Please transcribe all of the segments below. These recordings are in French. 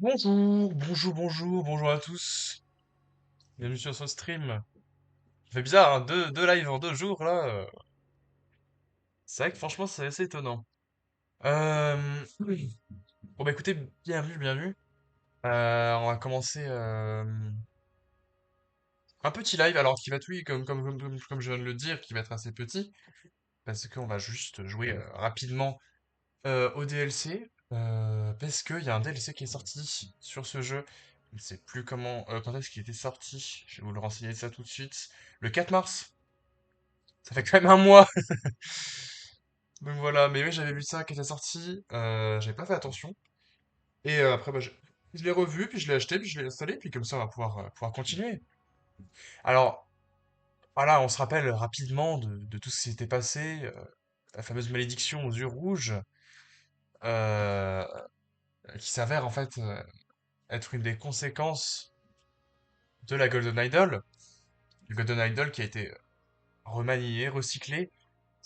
Bonjour à tous. Bienvenue sur ce stream. Ça fait bizarre, hein, deux lives en 2 jours là. C'est vrai que franchement c'est assez étonnant. Oui. Bon bah écoutez, bienvenue. On va commencer un petit live alors qui va être oui comme je viens de le dire, qui va être assez petit parce qu'on va juste jouer rapidement au DLC parce qu'il y a un DLC qui est sorti sur ce jeu. Je ne sais plus quand est-ce qu'il était sorti. Je vais vous le renseigner ça tout de suite. Le 4 mars. Ça fait quand même un mois. Donc voilà, mais oui, j'avais vu ça qui était sorti. J'avais pas fait attention. Et après, bah, je l'ai revu, puis je l'ai acheté, puis je l'ai installé, puis comme ça, on va pouvoir continuer. Alors, voilà, on se rappelle rapidement de tout ce qui s'était passé. La fameuse malédiction aux yeux rouges, euh, qui s'avère en fait être une des conséquences de la Golden Idol. Le Golden Idol qui a été remanié, recyclé,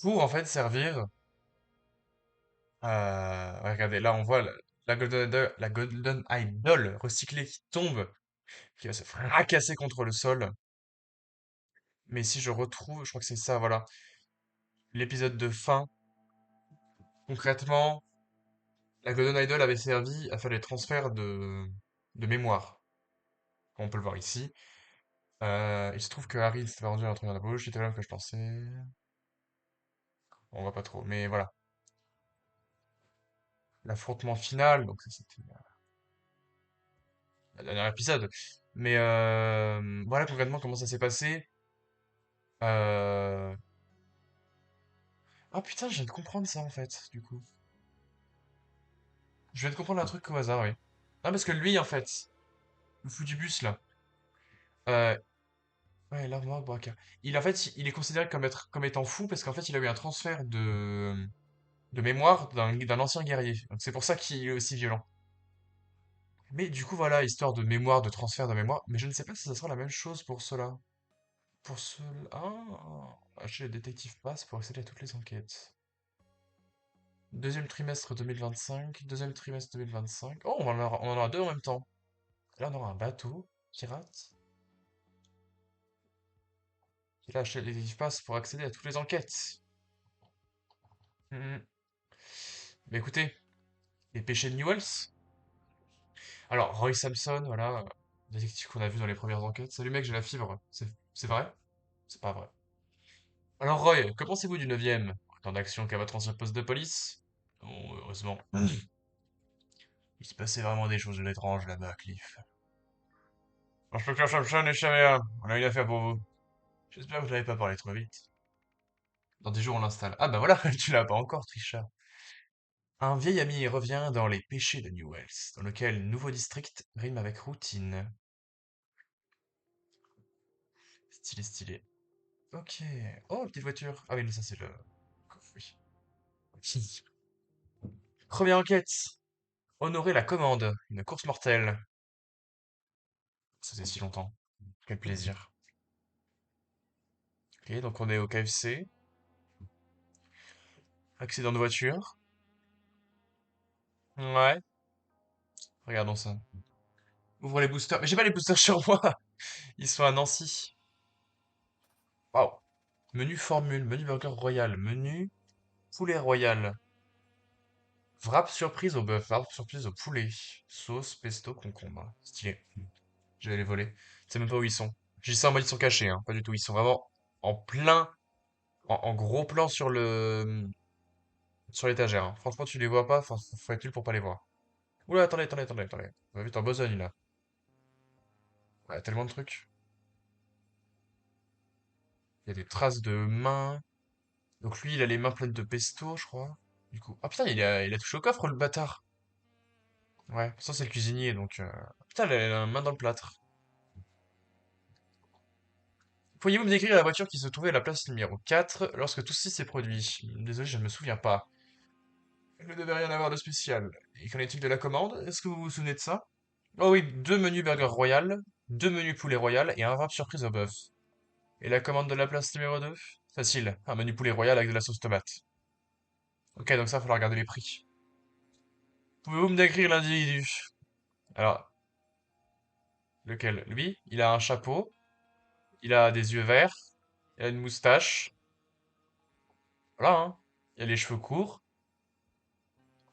pour en fait servir. Ouais, regardez, là on voit la Golden Idol recyclée qui tombe, qui va se fracasser contre le sol. Mais si je retrouve, je crois que c'est ça, voilà, l'épisode de fin. Concrètement, la Golden Idol avait servi à faire les transferts de mémoire, comme on peut le voir ici. Il se trouve que Harry s'était rendu à un truc dans la bouche, c'était là que je pensais. On voit pas trop, mais voilà. L'affrontement final, donc ça c'était le dernier épisode. Mais voilà concrètement comment ça s'est passé. Euh, Ah putain, je viens de comprendre ça en fait, du coup. Je viens de comprendre un truc au hasard, oui. Ah, parce que lui, en fait, le fou du bus là, euh, ouais, l'armoire braqueur. En fait, il est considéré comme étant fou parce qu'en fait, il a eu un transfert de mémoire d'un ancien guerrier. Donc c'est pour ça qu'il est aussi violent. Mais du coup, voilà, histoire de mémoire, de transfert de mémoire. Mais je ne sais pas si ça sera la même chose pour cela. Pour cela. Acheter le détective passe pour accéder à toutes les enquêtes. Deuxième trimestre 2025, deuxième trimestre 2025. Oh, on en aura deux en même temps. Là, on aura un bateau, pirate. Et là, acheter le détective passe pour accéder à toutes les enquêtes. Mhm. Mais écoutez, les péchés de Newells. Alors, Roy Samson, voilà, détective qu'on a vu dans les premières enquêtes. Salut mec, j'ai la fibre. C'est vrai? C'est pas vrai. Alors Roy, que pensez-vous du 9e? Temps d'action qu'à votre ancien poste de police? Bon, heureusement. Il se passait vraiment des choses étranges là-bas, Cliff. Inspecteur Samson et Chaméa, on a une affaire pour vous. J'espère que vous n'avez pas parlé trop vite. Dans 10 jours, on l'installe. Ah bah voilà, tu l'as pas encore, tricheur. Un vieil ami revient dans Les Péchés de Newells, dans lequel nouveau district rime avec routine. Stylé, stylé. Ok. Oh, petite voiture. Ah oui, mais ça c'est le coffre, oui. Première enquête. Honorer la commande. Une course mortelle. Ça faisait si longtemps. Quel plaisir. Ok, donc on est au KFC. Accident de voiture. Ouais. Regardons ça. Ouvre les boosters. Mais j'ai pas les boosters sur moi. Ils sont à Nancy. Waouh. Menu formule. Menu burger royal. Menu poulet royal. Wrap surprise au bœuf. Wrap surprise au poulet. Sauce, pesto, concombre. Stylé. Je vais les voler. Je sais même pas où ils sont. Je dis ça en mode ils sont cachés, hein. Pas du tout. Ils sont vraiment en plein, en gros plan sur l'étagère, hein. Franchement, tu les vois pas. Faut être nul pour pas les voir. Oula, attendez. On va vite en besogne, là. Ouais, tellement de trucs. Il y a des traces de mains. Donc lui, il a les mains pleines de pesto, je crois. Du coup. Ah putain, il a touché au coffre, le bâtard. Ouais, ça c'est le cuisinier, donc. Putain, il a la main dans le plâtre. Pourriez-vous me décrire la voiture qui se trouvait à la place numéro 4 lorsque tout ceci s'est produit? Désolé, je ne me souviens pas. Il ne devait rien avoir de spécial. Et qu'en est-il de la commande? Est-ce que vous vous souvenez de ça? Oh oui, deux menus burger royal, deux menus poulet royal et un wrap surprise au bœuf. Et la commande de la place numéro 2? Facile, un menu poulet royal avec de la sauce tomate. Ok, donc ça, il va falloir regarder les prix. Pouvez-vous me décrire l'individu? Alors, lequel? Lui, il a un chapeau, il a des yeux verts, il a une moustache. Voilà, hein. Il a les cheveux courts.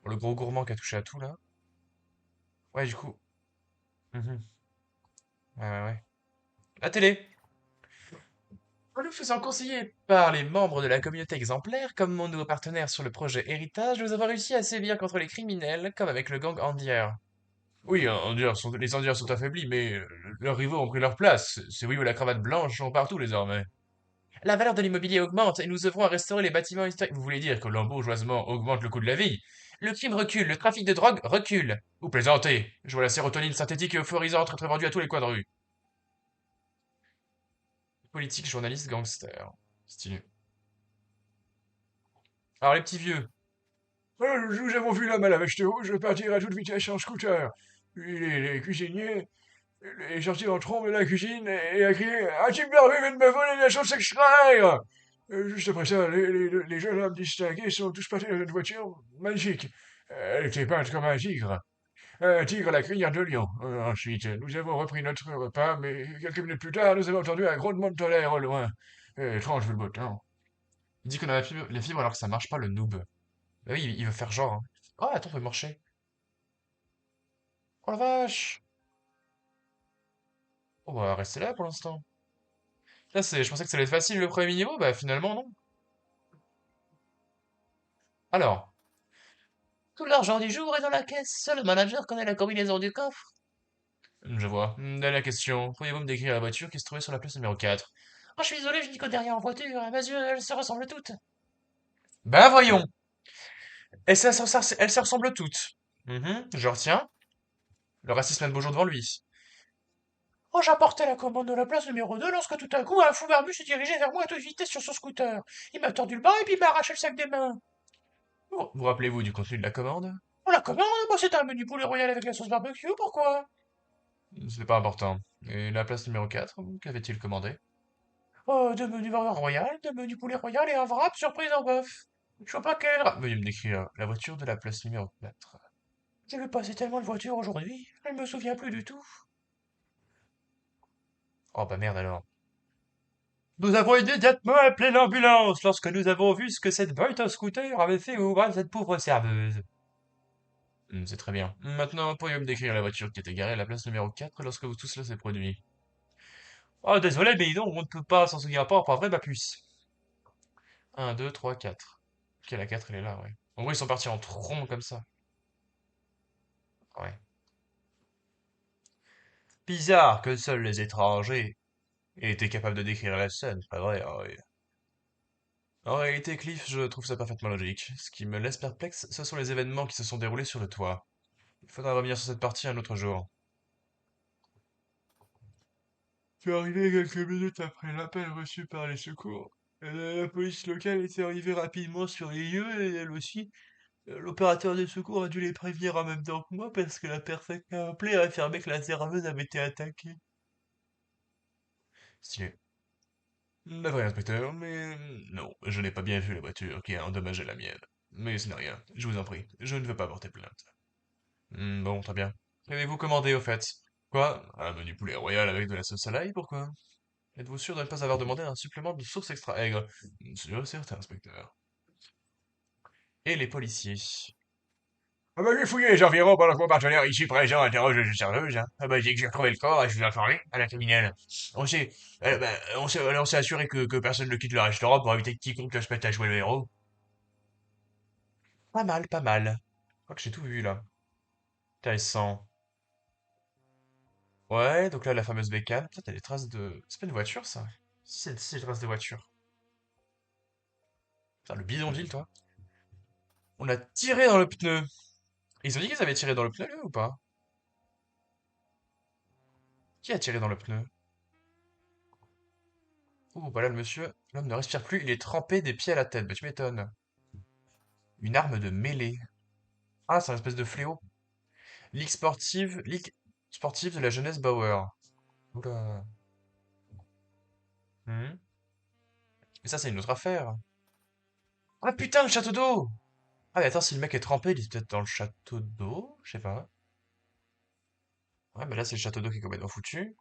Le gros gourmand qui a touché à tout, là. Ouais, du coup. Mhm. Ouais, ouais, ouais. La télé. En nous faisant conseiller par les membres de la communauté exemplaire, comme mon nouveau partenaire sur le projet Héritage, nous avons réussi à sévir contre les criminels, comme avec le gang Andière. Oui, les Indiens sont affaiblis, mais leurs rivaux ont pris leur place. Ces voyous à la cravate blanche sont partout désormais. La valeur de l'immobilier augmente et nous œuvrons à restaurer les bâtiments historiques. Vous voulez dire que l'embourgeoisement augmente le coût de la vie? Le crime recule, le trafic de drogue recule. Vous plaisantez. Je vois la sérotonine synthétique et euphorisante être vendue à tous les coins de rue. Politique, journaliste, gangster. Stylé. Alors les petits vieux. Nous avons vu l'homme à la veste rouge partir à toute vitesse en scooter. Puis les cuisiniers, les sortis en trombe de la cuisine et a crié «Un type d'armée vient de me voler la sauce extraire!» Juste après ça, les jeunes hommes distingués sont tous partis dans une voiture magique. Elle était peinte comme un tigre. Un tigre à la crinière de lion. Ensuite, nous avons repris notre repas, mais quelques minutes plus tard, nous avons entendu un grondement de tonnerre au loin. Étrange vu le beau temps. Il dit qu'on a la fibre alors que ça marche pas, le noob. Bah oui, il veut faire genre, hein. Oh, attends, on peut marcher. Oh la vache! On va rester là pour l'instant. Là, je pensais que ça allait être facile le premier niveau, bah finalement non. Alors, tout l'argent du jour est dans la caisse. Seul le manager connaît la combinaison du coffre. Je vois. Dernière question. Pourriez-vous me décrire la voiture qui se trouvait sur la place numéro 4? Oh, je suis désolé, je n'y connais rien en voiture. À mes yeux, elles se ressemblent toutes. Ben voyons. Elles se ressemblent toutes. Je retiens. Le reste, il se met de beaux jours devant lui. Oh, j'apportais la commande de la place numéro 2 lorsque tout à coup, un fou barbu s'est dirigé vers moi à toute vitesse sur son scooter. Il m'a tordu le bras et puis il m'a arraché le sac des mains. Vous rappelez-vous du contenu de la commande? Oh, la commande? Bah, c'était un menu poulet royal avec la sauce barbecue, pourquoi? C'est pas important. Et la place numéro 4, qu'avait-il commandé? Oh, deux menus burger royal, deux menus poulet royal et un wrap surprise en bœuf. Je vois pas quel... Ah, veuillez me décrire la voiture de la place numéro 4. J'ai vu passer tellement de voitures aujourd'hui, je ne me souviens plus du tout. Oh bah merde alors. Nous avons immédiatement appelé l'ambulance lorsque nous avons vu ce que cette bête à scooter avait fait au bras de cette pauvre serveuse. C'est très bien. Maintenant, pourriez-vous me décrire la voiture qui était garée à la place numéro 4 lorsque tout cela s'est produit? Oh, désolé, mais non, on ne peut pas s'en souvenir pas, pas vrai, ma puce. Un, 2, 3, 4. Ok, la 4, elle est là, ouais. En gros, ils sont partis en trombe comme ça. Ouais. Bizarre que seuls les étrangers aient été capables de décrire la scène, pas vrai, ah ouais. En réalité, Cliff, je trouve ça parfaitement logique. Ce qui me laisse perplexe, ce sont les événements qui se sont déroulés sur le toit. Il faudra revenir sur cette partie un autre jour. C'est arrivé quelques minutes après l'appel reçu par les secours. La police locale était arrivée rapidement sur les lieux et elle aussi. L'opérateur des secours a dû les prévenir en même temps que moi parce que la personne qui a appelé a affirmé que la serveuse avait été attaquée. Stylé. D'après l'inspecteur, mais non, je n'ai pas bien vu la voiture qui a endommagé la mienne. Mais ce n'est rien, je vous en prie, je ne veux pas porter plainte. Bon, très bien. Qu'avez-vous commandé au fait? Quoi? Un menu poulet royal avec de la sauce à l'ail, pourquoi? Êtes-vous sûr de ne pas avoir demandé un supplément de sauce extra aigre? Sûr, certain, inspecteur. Et les policiers? Ah bah j'ai fouillé les environs pendant que mon partenaire ici présent interroge la serveuse, hein. Ah bah dès que j'ai retrouvé le corps, je vous ai informé à la criminelle. On s'est, on s'est assuré que personne ne quitte le restaurant pour éviter que quiconque se mette à jouer le héros. Pas mal, pas mal. Je crois que j'ai tout vu là. Intéressant. Ouais, donc là la fameuse bécane. Putain, t'as des traces de... C'est pas une voiture ça? Si c'est des traces de voiture. Putain, le bidonville toi. On a tiré dans le pneu. Ils ont dit qu'ils avaient tiré dans le pneu, lui, ou pas? Qui a tiré dans le pneu? Ouh, voilà le monsieur. L'homme ne respire plus, il est trempé des pieds à la tête. Bah, tu m'étonnes. Une arme de mêlée. Ah, c'est un espèce de fléau. Ligue sportive de la jeunesse Bauer. Oula. Hmm. Mais ça, c'est une autre affaire. Ah putain, le château d'eau! Ah, mais attends, si le mec est trempé, il est peut-être dans le château d'eau? Je sais pas. Ouais, mais là, c'est le château d'eau qui est complètement foutu.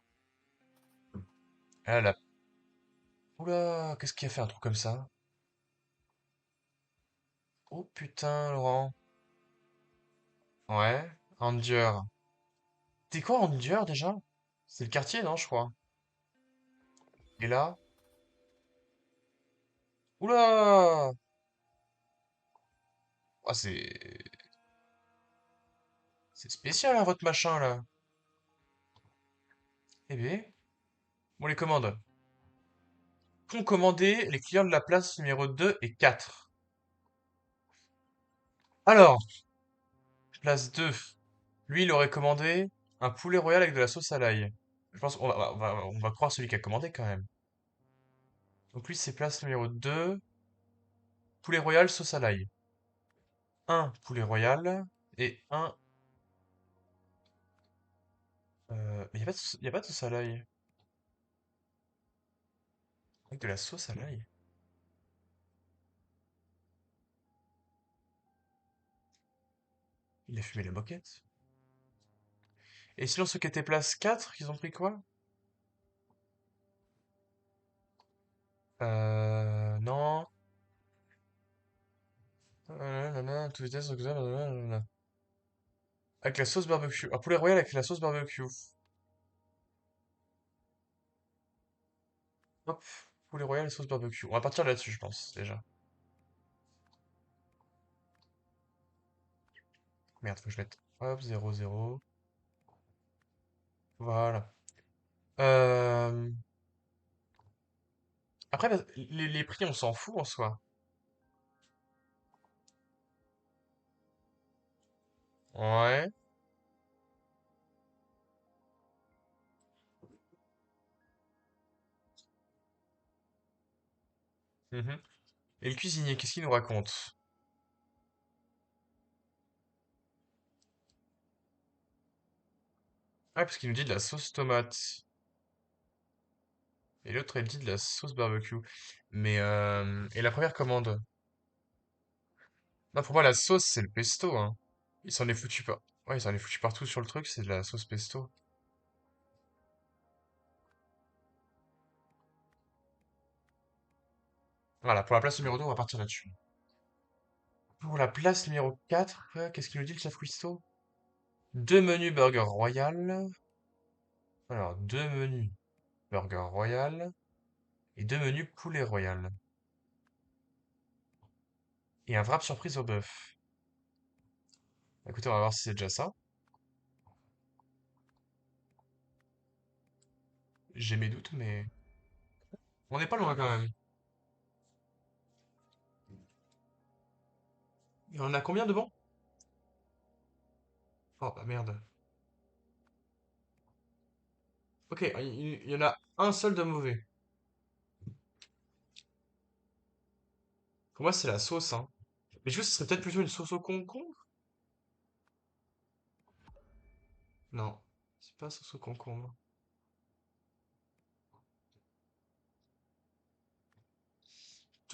Ah là. Oula, qu'est-ce qui a fait un truc comme ça? Oh putain, Laurent. Ouais, Andieur. T'es quoi, Andieur, déjà? C'est le quartier, non, je crois. Et là? Oula! Ah, c'est spécial, hein, votre machin, là. Eh bien, bon, les commandes. Qu'ont commandé les clients de la place numéro 2 et 4? Alors, place 2. Lui, il aurait commandé un poulet royal avec de la sauce à l'ail. Je pense qu'on va croire celui qui a commandé, quand même. Donc lui, c'est place numéro 2. Poulet royal, sauce à l'ail. Un poulet royal et un... mais il n'y a pas y a pas de sauce à l'ail. Avec de la sauce à l'ail. Il a fumé la moquette. Et sinon, ceux qui étaient place 4, ils ont pris quoi? Non. Tout vitesse, avec la sauce barbecue. Un poulet royal avec la sauce barbecue. Hop. Poulet royal et sauce barbecue. On va partir là-dessus, je pense, déjà. Merde, faut que je mette. Hop, 0, 0. Voilà. Euh... Après, les prix, on s'en fout en soi. Ouais. Mhm. Et le cuisinier, qu'est-ce qu'il nous raconte? Ah, parce qu'il nous dit de la sauce tomate. Et l'autre, elle dit de la sauce barbecue. Mais, et la première commande? Non, pour moi, la sauce, c'est le pesto, hein. Il s'en est foutu pas. Ouais, il s'en est foutu partout sur le truc, c'est de la sauce pesto. Voilà, pour la place numéro 2, on va partir là-dessus. Pour la place numéro 4, qu'est-ce qu'il nous dit le chef Cuisto? Deux menus burger royal. Alors, deux menus burger royal et deux menus poulet royal. Et un wrap surprise au bœuf. Écoutez, on va voir si c'est déjà ça. J'ai mes doutes, mais on n'est pas loin quand même. Et on a combien de bons? Oh bah merde. Ok, il y en a un seul de mauvais. Pour moi, c'est la sauce, hein. Mais je pense que ce serait peut-être plutôt une sauce au concombre? Non, c'est pas sauce au concombre.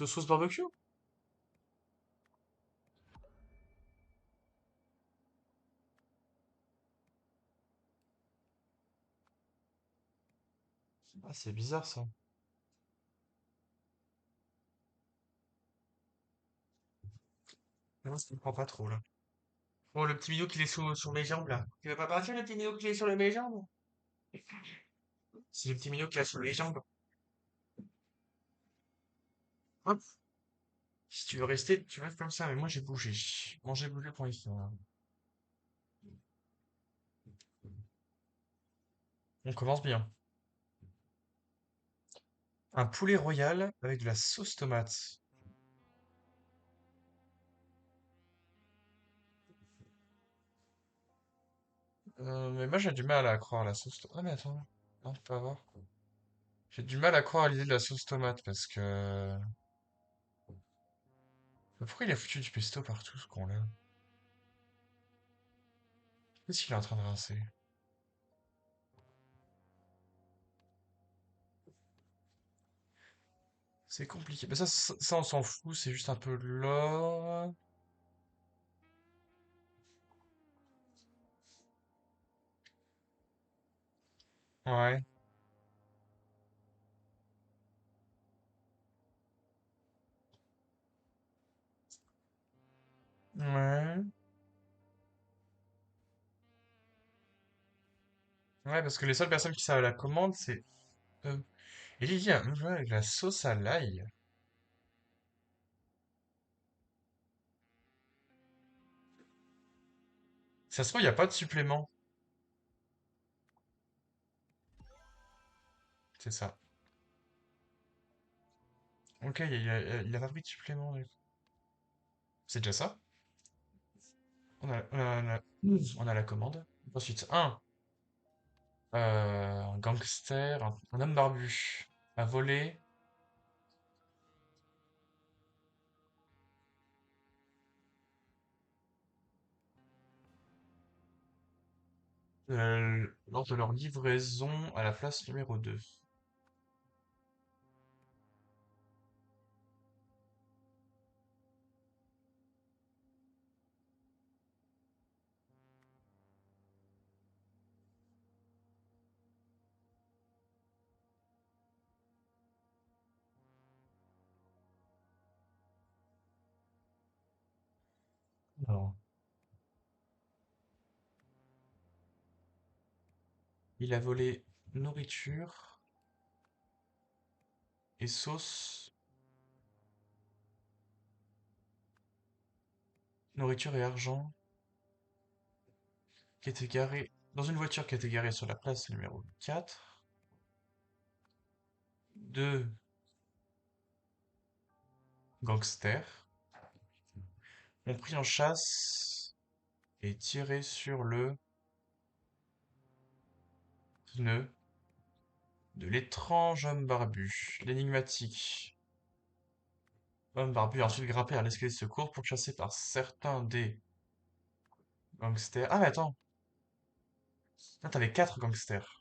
Sauce barbecue? Ah, c'est bizarre ça. Moi, je comprends pas trop là. Oh, le petit minot qui est sur mes jambes là. Tu veux pas partir, le petit minot qui est sur mes jambes? C'est le petit minot qui est sur les jambes. Hop. Si tu veux rester, tu restes comme ça. Mais moi, j'ai bougé. Bon, j'ai bougé pour ici, là. On commence bien. Un poulet royal avec de la sauce tomate. Mais moi, j'ai du mal à croire à la sauce tomate. Ah, mais attends. Non, tu peux avoir. J'ai du mal à croire à l'idée de la sauce tomate parce que... Pourquoi il a foutu du pesto partout, ce con-là? Qu'est-ce qu'il est en train de rincer? C'est compliqué. Mais ça, on s'en fout. C'est juste un peu l'or. Ouais. Ouais. Ouais, parce que les seules personnes qui savent la commande, c'est eux. Et il y a ouais, avec la sauce à l'ail. Ça se trouve, il n'y a pas de supplément. C'est ça. Ok, il a pas pris de supplément, du coup. C'est déjà ça. On a la commande. Ensuite, un gangster, un homme barbu, a volé lors de leur livraison à la place numéro 2. Alors, il a volé nourriture et sauce, nourriture et argent, qui était garé dans une voiture qui était garée sur la place numéro 4. Deux gangsters ont pris en chasse et tiré sur le pneu de l'étrange homme barbu. L'énigmatique homme barbu a ensuite grimpé à l'escalier de secours pour chasser par certains des gangsters. Ah mais attends, là t'avais 4 gangsters.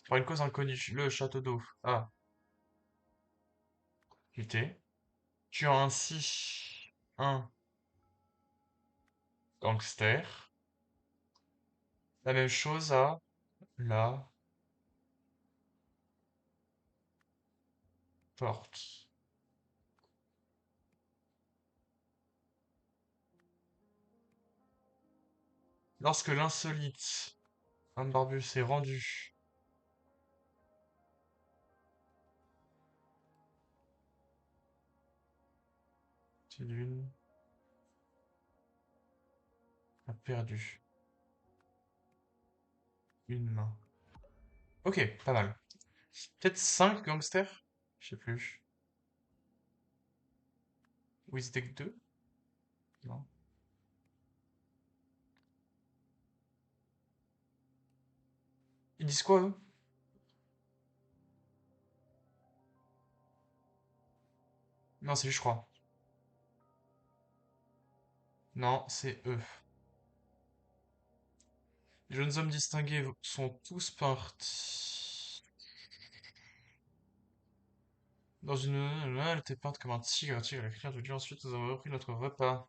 Par une cause inconnue, le château d'eau a quitté, tuant ainsi un gangster. La même chose à la porte. Lorsque l'insolite homme barbu s'est rendu, l'une a perdu une main. Ok, pas mal. Peut-être 5 gangsters? Je sais plus. Ou ils étaient que 2? Non. Ils disent quoi, eux? Non, c'est lui, je crois. Non, c'est eux. Les jeunes hommes distingués sont tous partis. Dans une... Elle était peinte comme un tigre. Un tigre a crié de Dieu. Ensuite, nous avons repris notre repas.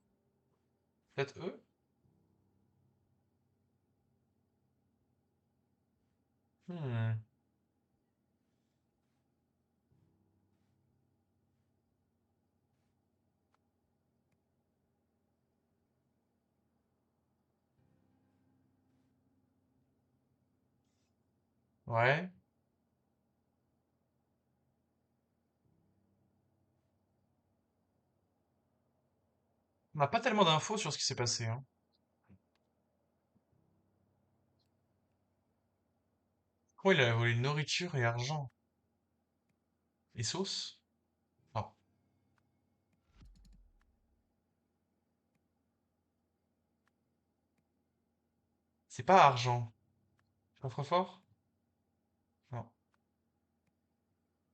Peut-être eux? Hmm. Ouais. On n'a pas tellement d'infos sur ce qui s'est passé, hein. Pourquoi il a volé nourriture et argent? Et sauce? Non. C'est pas argent. Coffre-fort? Non.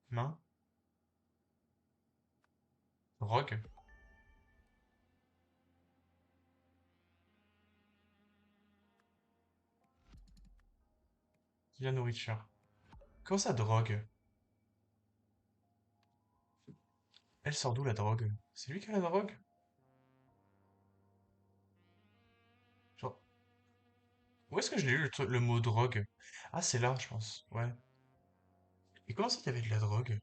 Main? Drogue? La nourriture. Comment ça, drogue? Elle sort d'où la drogue? C'est lui qui a la drogue? Où est-ce que je l'ai lu le mot drogue? Ah, c'est là, je pense. Ouais. Et comment ça qu'il y avait de la drogue?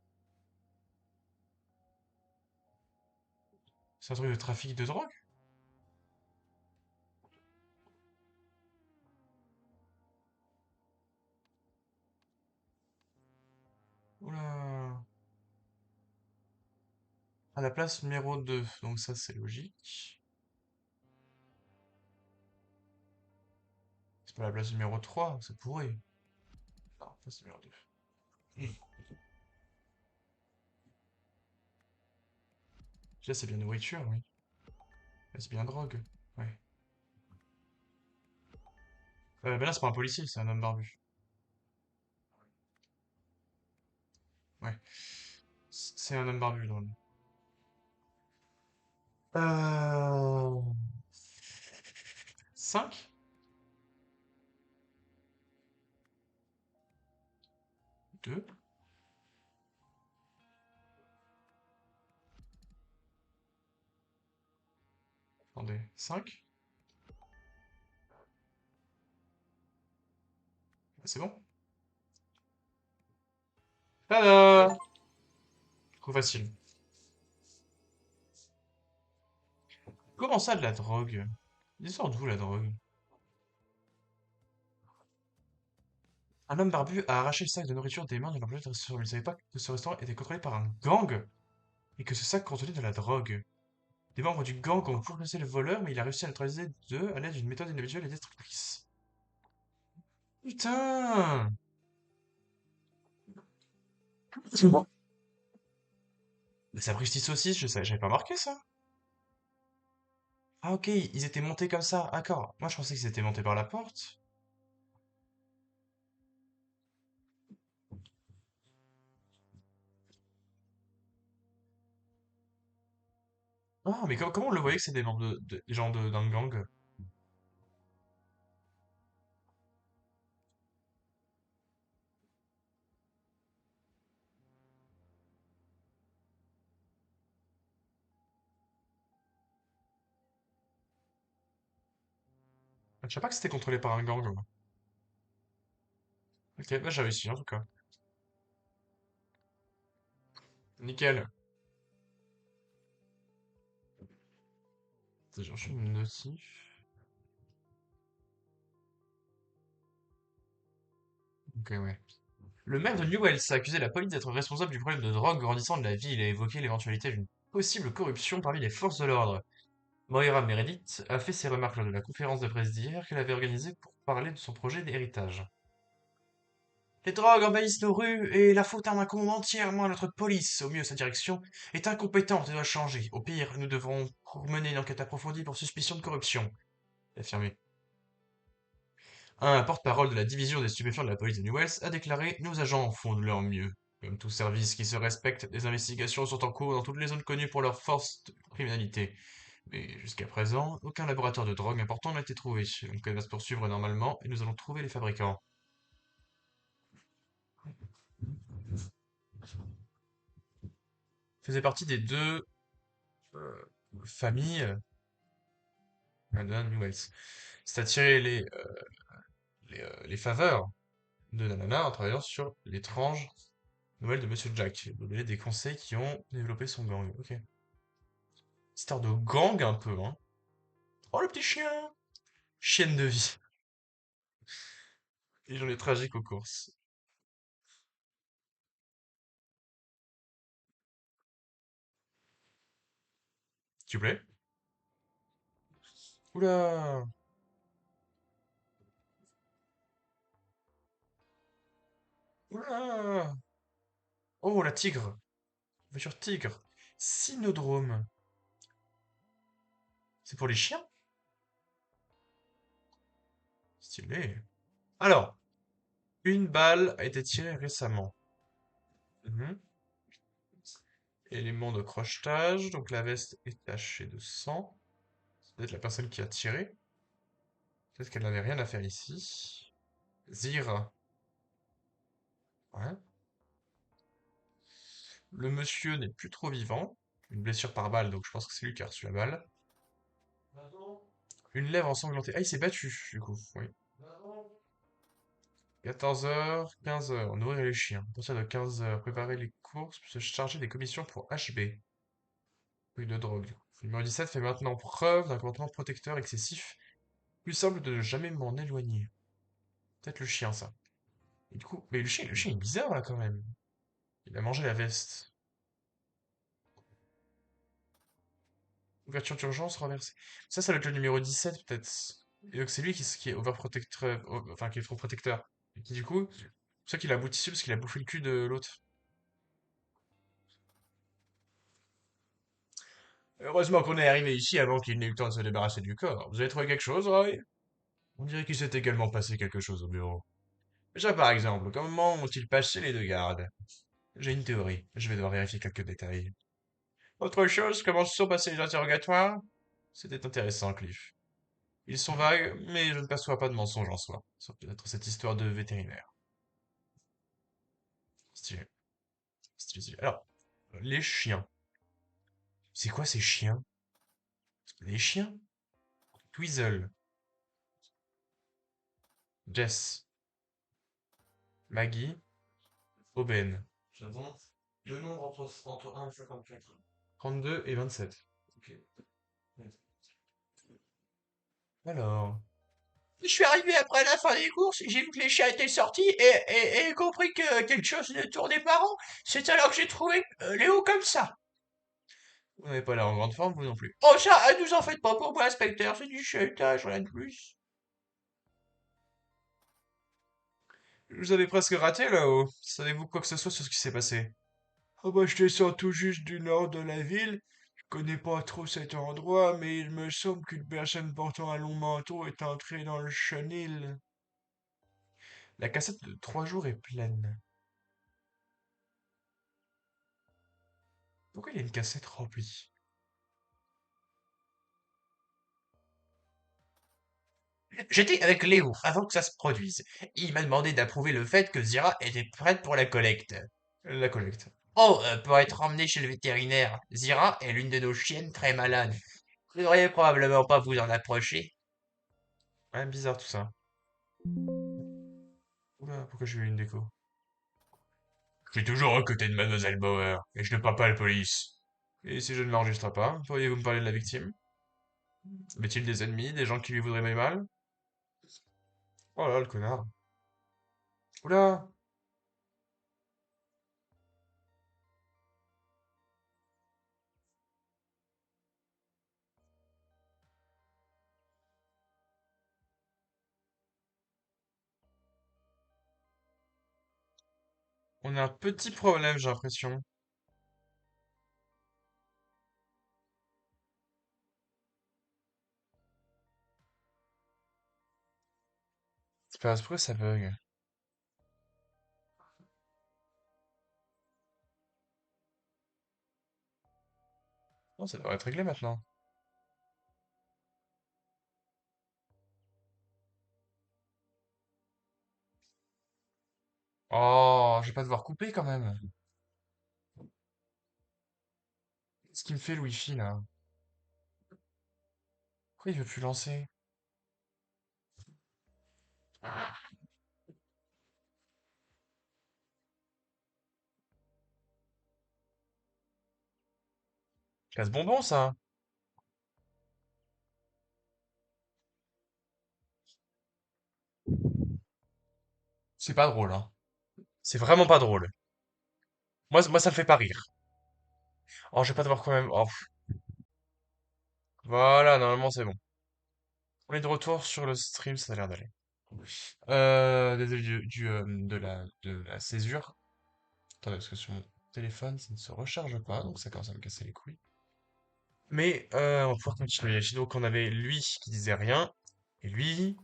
C'est un truc de trafic de drogue? Oula. À la place numéro 2. Donc ça, c'est logique. C'est pas la place numéro 3, c'est pourri. Non, place numéro 2. Là, c'est bien nourriture, oui. Là, c'est bien drogue. Ouais. Ben là, c'est pas un policier, c'est un homme barbu. Ouais. C'est un homme barbu dans le... 5. 2. Attendez. 5. C'est bon? Tada! Trop facile. Comment ça, de la drogue? Il sort d'où, la drogue? Un homme barbu a arraché le sac de nourriture des mains de l'employé de restaurant. Il ne savait pas que ce restaurant était contrôlé par un gang et que ce sac contenait de la drogue. Des membres du gang ont pourchassé le voleur, mais il a réussi à neutraliser deux à l'aide d'une méthode individuelle et destructrice. Putain! C'est bon. Mais ça abruti saucisse, j'avais pas marqué ça. Ah ok, ils étaient montés comme ça, d'accord. Moi je pensais qu'ils étaient montés par la porte. Ah, mais comment on le voyait que c'était des membres des gens d'un gang? Je savais pas que c'était contrôlé par un gang, moi. Ok, bah j'ai réussi en tout cas. Nickel. J'ai reçu une notif. Ok, ouais. Le maire de Newells a accusé la police d'être responsable du problème de drogue grandissant de la ville. Il a évoqué l'éventualité d'une possible corruption parmi les forces de l'ordre. Moira Meredith a fait ses remarques lors de la conférence de presse d'hier qu'elle avait organisée pour parler de son projet d'héritage. Les drogues envahissent nos rues et la faute en incombe entièrement à notre police. Au mieux, sa direction est incompétente et doit changer. Au pire, nous devrons mener une enquête approfondie pour suspicion de corruption, a affirmé. Un porte-parole de la division des stupéfiants de la police de Newells a déclaré: Nos agents font de leur mieux. Comme tout service qui se respecte, des investigations sont en cours dans toutes les zones connues pour leur force de criminalité. Mais jusqu'à présent, aucun laboratoire de drogue important n'a été trouvé. L'enquête va se poursuivre normalement et nous allons trouver les fabricants. Faisait partie des deux euh, familles de Newells. C'est attirer les faveurs de Nanana en travaillant sur l'étrange nouvelle de Monsieur Jack. Donner des conseils qui ont développé son gang. Ok. Histoire de gang un peu, hein. Oh le petit chien! Chienne de vie. Et j'en ai tragique aux courses. S'il vous plaît? Oula! Oula! Oh la tigre! Voiture tigre! Cynodrome. C'est pour les chiens? Stylé. Alors, une balle a été tirée récemment. Mhm. Élément de crochetage, donc la veste est tachée de sang. C'est peut-être la personne qui a tiré. Peut-être qu'elle n'avait rien à faire ici. Zira. Ouais. Le monsieur n'est plus trop vivant. Une blessure par balle, donc je pense que c'est lui qui a reçu la balle. Une lèvre ensanglantée. Ah, il s'est battu, du coup. Oui. 14 h, 15 h. Nourrir les chiens. À partir de 15 h, préparer les courses, puis se charger des commissions pour HB. Oui, de drogue. Numéro 17 fait maintenant preuve d'un comportement protecteur excessif. Plus simple de ne jamais m'en éloigner. Peut-être le chien, ça. Et du coup, mais le chien est bizarre là quand même. Il a mangé la veste. Ouverture d'urgence renversée. Ça doit être le numéro 17 peut-être. Et donc c'est lui qui est overprotecteur, enfin qui est trop protecteur. Et qui du coup, c'est pour ça qu'il a abouti dessus parce qu'il a bouffé le cul de l'autre. Heureusement qu'on est arrivé ici avant qu'il n'ait eu le temps de se débarrasser du corps. Vous avez trouvé quelque chose, Roy? On dirait qu'il s'est également passé quelque chose au bureau. Déjà par exemple, comment ont-ils passé les deux gardes? J'ai une théorie. Je vais devoir vérifier quelques détails. Autre chose, comment se sont passés les interrogatoires? C'était intéressant, Cliff. Ils sont vagues, mais je ne perçois pas de mensonge en soi. Sauf peut-être cette histoire de vétérinaire. Stylé. Stylé, stylé. Alors, les chiens. C'est quoi ces chiens? Les chiens? Twizzle, Jess, Maggie, Aubaine. J'attends. Le nombre entre 1 et 54. 32 et 27. Ok. Alors. Je suis arrivé après la fin des courses, j'ai vu que les chiens étaient sortis et compris que quelque chose ne tournait pas rond. C'est alors que j'ai trouvé Léo comme ça. Vous n'avez pas l'air en grande forme, vous non plus. Oh ça, nous en faites pas pour moi, inspecteur, c'est du chahutage, rien de plus. Vous avez presque raté là-haut. Savez-vous quoi que ce soit sur ce qui s'est passé? Ah bah je descends tout juste du nord de la ville. Je connais pas trop cet endroit, mais il me semble qu'une personne portant un long manteau est entrée dans le chenil. La cassette de 3 jours est pleine. Pourquoi il y a une cassette remplie? J'étais avec Léo avant que ça se produise. Il m'a demandé d'approuver le fait que Zira était prête pour la collecte. La collecte. Oh, pour être emmenée chez le vétérinaire. Zira est l'une de nos chiennes très malade. Vous ne devriez probablement pas vous en approcher. Ouais, bizarre tout ça. Oula, pourquoi j'ai eu une déco? Je suis toujours aux côtés de Mademoiselle Bauer, et je ne parle pas à la police. Et si je ne l'enregistre pas, pourriez-vous me parler de la victime? Y a-t-il des ennemis, des gens qui lui voudraient mal? Oh là, le connard. Oula! On a un petit problème, j'ai l'impression. C'est pas pourquoi ça bug. Non, ça devrait être réglé maintenant. Oh, je vais pas devoir couper quand même. Qu'est-ce qu'il me fait le wifi là? Pourquoi il veut plus lancer? Casse-bonbon ça! C'est pas drôle, hein. C'est vraiment pas drôle. Moi, ça me fait pas rire. Oh, je vais pas devoir quand même. Oh, voilà, normalement c'est bon. On est de retour sur le stream, ça a l'air d'aller. Désolé de la césure. Attendez, parce que sur mon téléphone, ça ne se recharge pas, donc ça commence à me casser les couilles. Mais on va pouvoir continuer. Donc on avait lui qui disait rien, et lui.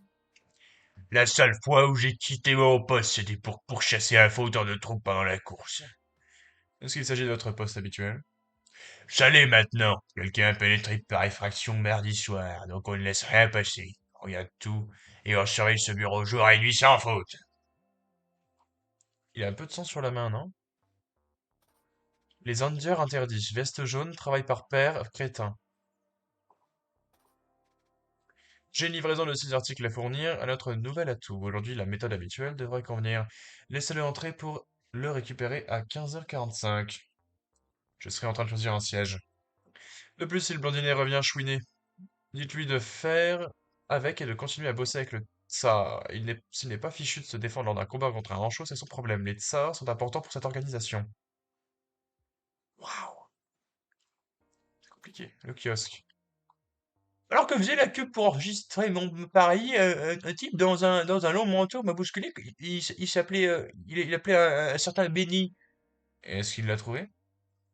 La seule fois où j'ai quitté mon poste, c'était pour pourchasser un fauteur de troupe pendant la course. Est-ce qu'il s'agit de votre poste habituel? Ça l'est maintenant. Quelqu'un a pénétré par effraction mardi soir, donc on ne laisse rien passer. On regarde tout, et on surveille ce bureau jour et nuit sans faute. Il a un peu de sang sur la main, non? Les Indiens interdits. Veste jaune, travail par paire, crétin. J'ai une livraison de 6 articles à fournir à notre nouvel atout. Aujourd'hui, la méthode habituelle devrait convenir. Laissez-le entrer pour le récupérer à 15h45. Je serai en train de choisir un siège. De plus, si le blondinet revient chouiner, dites-lui de faire avec et de continuer à bosser avec le tsar. S'il n'est pas fichu de se défendre lors d'un combat contre un manchot, c'est son problème. Les tsars sont importants pour cette organisation. Waouh, c'est compliqué. Le kiosque. Alors que faisait la queue pour enregistrer mon pari, un type dans un long manteau m'a bousculé. Il s'appelait, il appelait un certain Benny. Est-ce qu'il l'a trouvé?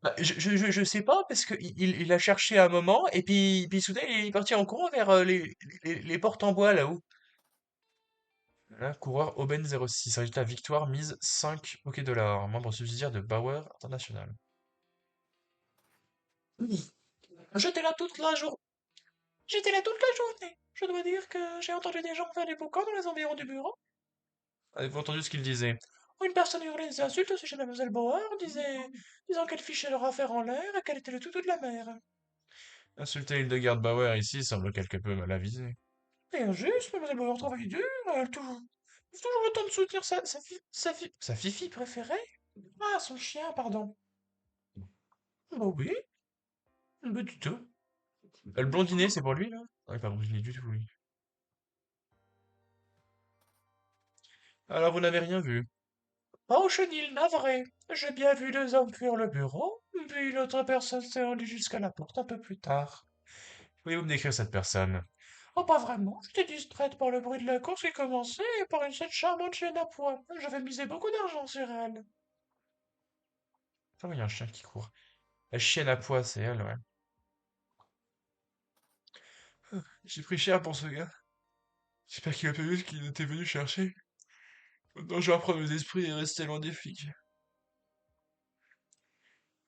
Bah, je sais pas parce que il a cherché un moment et puis soudain il est parti en courant vers les portes en bois là-haut. Voilà, coureur Aubaine 06. Résultat victoire mise 5 OK dollars. Membre subsidiaire de Bauer International. Oui. J'étais là toute la journée. J'étais là toute la journée. Je dois dire que j'ai entendu des gens faire des boucans dans les environs du bureau. Avez-vous entendu ce qu'il disait? Une personne hurlait des insultes au sujet de Mademoiselle Bauer, disant qu'elle fichait leur affaire en l'air et qu'elle était le toutou de la mer. Insulter Hildegarde Bauer ici semble quelque peu mal avisé. Et injuste, Mademoiselle Bauer travaille dur, elle trouve toujours le temps de soutenir sa fifi préférée. Ah, son chien, pardon. Bah oui, bah du tout. Le blondinet, c'est pour lui, là? Ah, il est pas blondinet du tout, lui. Alors, vous n'avez rien vu? Oh, chenil navré. J'ai bien vu deux hommes fuir le bureau, puis l'autre personne s'est rendue jusqu'à la porte un peu plus tard. Pouvez-vous me décrire cette personne? Oh, pas vraiment. J'étais distraite par le bruit de la course qui commençait et par cette charmante chienne à pois. J'avais misé beaucoup d'argent sur elle. Ah oui, il y a un chien qui court. La chienne à pois, c'est elle, ouais. J'ai pris cher pour ce gars. J'espère qu'il a pas vu ce qu'il était venu chercher. Maintenant, je vais reprendre mes esprits et rester loin des flics.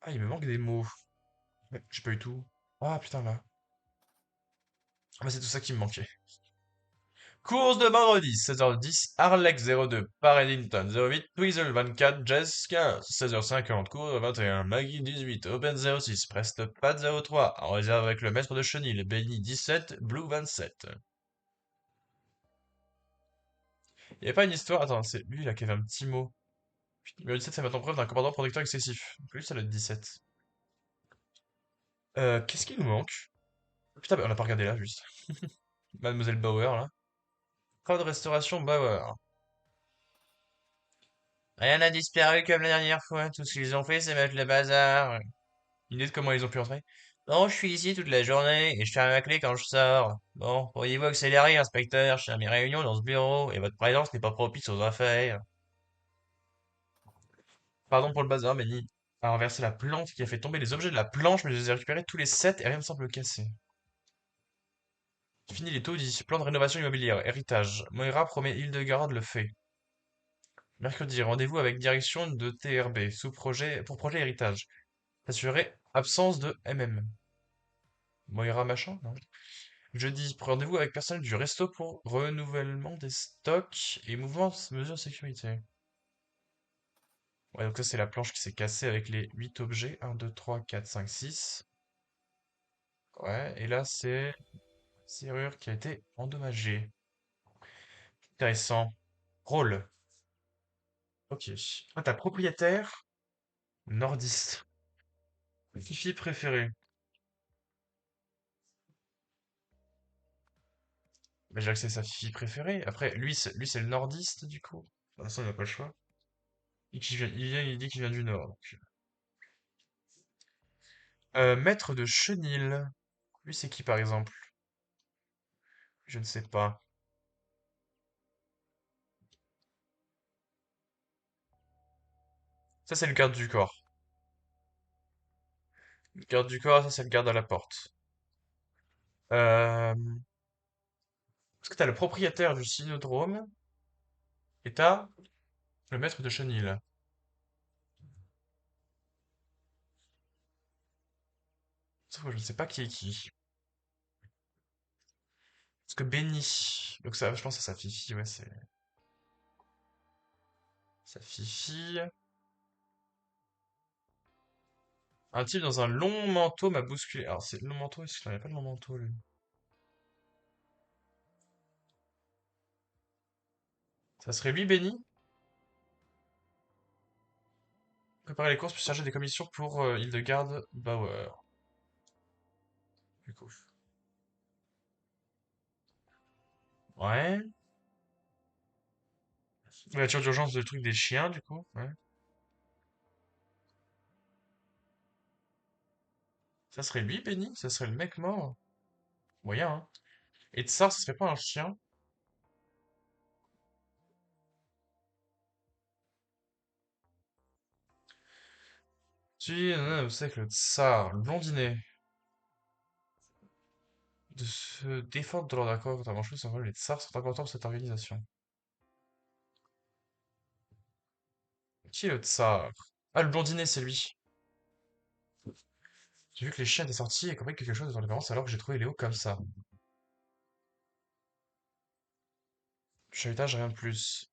Ah, il me manque des mots. Mais j'ai pas eu tout. Ah, putain, là. Ah, bah, c'est tout ça qui me manquait. Course de vendredi, 16h10, Arlex 02, Paddington 08, Twizzle 24, Jess 15, 16h50, cours 21, Maggie 18, Open 06, Preste Pat 03, en réserve avec le maître de chenil, Benny 17, Blue 27. Il n'y a pas une histoire, attends, c'est lui là qui avait un petit mot. Numéro 17, ça met en preuve d'un comportement protecteur excessif. Plus ça doit être 17. Qu'est-ce qui nous manque? Putain, bah, on n'a pas regardé là, juste. Mademoiselle Bauer, là. Travaux de restauration Bauer. Rien n'a disparu comme la dernière fois. Tout ce qu'ils ont fait, c'est mettre le bazar. Une idée de comment ils ont pu entrer? Non, je suis ici toute la journée et je ferme ma clé quand je sors. Bon, pourriez-vous accélérer, inspecteur? Je suis à mes réunions dans ce bureau et votre présence n'est pas propice aux affaires. Pardon pour le bazar, Benny a renversé la plante qui a fait tomber les objets de la planche, mais je les ai récupérés tous les 7 et rien ne semble casser. Fini les taudis. Plan de rénovation immobilière. Héritage. Moira promet Hildegarde le fait. Mercredi, rendez-vous avec direction de TRB, pour projet héritage. Assurer absence de MM. Moira machin, non? Jeudi, rendez-vous avec personnel du resto pour renouvellement des stocks et mouvements, mesures de sécurité. Ouais, donc ça c'est la planche qui s'est cassée avec les 8 objets. Un, 2, 3, 4, 5, 6. Ouais, et là c'est serrure qui a été endommagée. Intéressant. Rôle. Ok. Ah, ta propriétaire nordiste. Fifi préféré. Bah, je dirais que c'est sa Fifi préférée. Après, lui c'est le nordiste du coup. De toute façon, il n'a pas le choix. Il dit qu'il vient du nord. Donc. Maître de chenil. Lui, c'est qui par exemple? Je ne sais pas. Ça, c'est le garde du corps. Le garde du corps, ça, c'est le garde à la porte. Parce que t'as le propriétaire du cynodrome et t'as le maître de chenil. Sauf que je ne sais pas qui est qui. Parce que Benny. Donc ça, je pense que c'est sa fifi, ouais, c'est sa fifi. Un type dans un long manteau m'a bousculé. Alors, c'est long manteau, est-ce qu'il n'avait pas de long manteau, lui? Ça serait lui, Benny? Préparer les courses puis charger des commissions pour Hildegarde Bauer. Du coup. Ouais. Voiture d'urgence de truc des chiens, du coup. Ouais. Ça serait lui, Benny? Ça serait le mec mort? Moyen, hein. Et Tsar, ça serait pas un chien? Si, non, c'est que le Tsar, le blondinet, de se défendre de leur accord contre un manchot, sans les Tsars sont importants pour cette organisation. Qui est le Tsar? Ah, le blondinet, c'est lui. J'ai vu que les chiens étaient sortis et compris quelque chose dans les parents alors que j'ai trouvé Léo comme ça. Chahutage, rien de plus.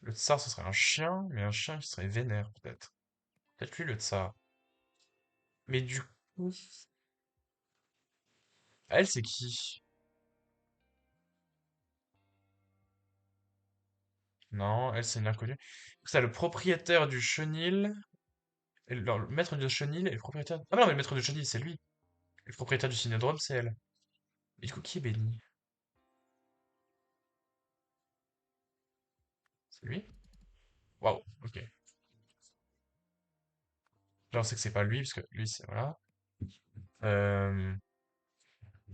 Le Tsar, ce serait un chien, mais un chien qui serait vénère, peut-être. Peut-être lui, le Tsar. Mais du coup, elle, c'est qui? Non, elle, c'est une inconnue. C'est le propriétaire du chenil, le maître du chenil et le propriétaire. Ah, mais non, mais le maître du chenil, c'est lui. Le propriétaire du synodrome, c'est elle. Et du coup, qui est béni? C'est lui? Waouh, ok. Là, on sait que c'est pas lui, parce que lui, c'est. Voilà. Euh,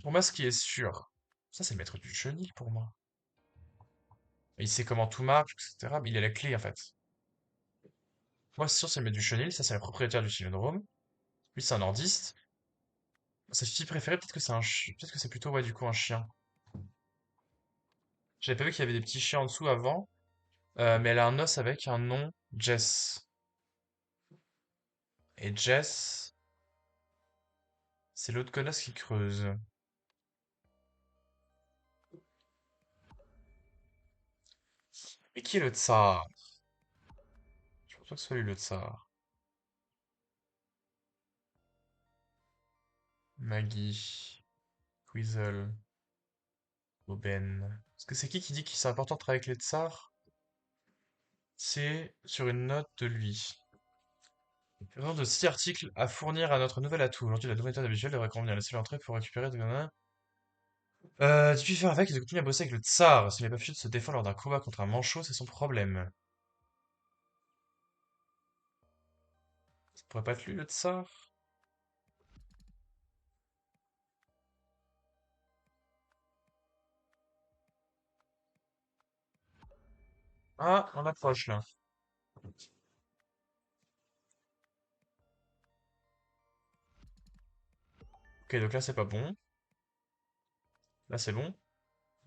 Pour moi, ce qui est sûr, ça, c'est le maître du chenil pour moi. Il sait comment tout marche, etc. Mais il a la clé, en fait. Moi, c'est sûr, c'est le maître du chenil. Ça, c'est le propriétaire du synodrome. Lui, c'est un nordiste. Sa fille préférée, peut-être que c'est peut-être que c'est plutôt, ouais, du coup, un chien. J'avais pas vu qu'il y avait des petits chiens en dessous avant. Mais elle a un os avec un nom, Jess. Et Jess, c'est l'autre connasse qui creuse. Mais qui est le tsar? Je pense pas que ce soit lui le tsar. Maggie, Quizzle, Aubaine. Parce que c'est qui dit que c'est important de travailler avec les tsars? C'est sur une note de lui. Présence de 6 articles à fournir à notre nouvel atout. Aujourd'hui, la nouvelle méthode habituelle devrait convenir. Laissez l'entrée pour récupérer de... tu peux faire avec et de continuer à bosser avec le tsar. S'il n'est pas fichu de se défendre lors d'un combat contre un manchot, c'est son problème. Ça pourrait pas être lui le tsar? Ah, on approche là. Ok, donc là c'est pas bon. Là c'est bon.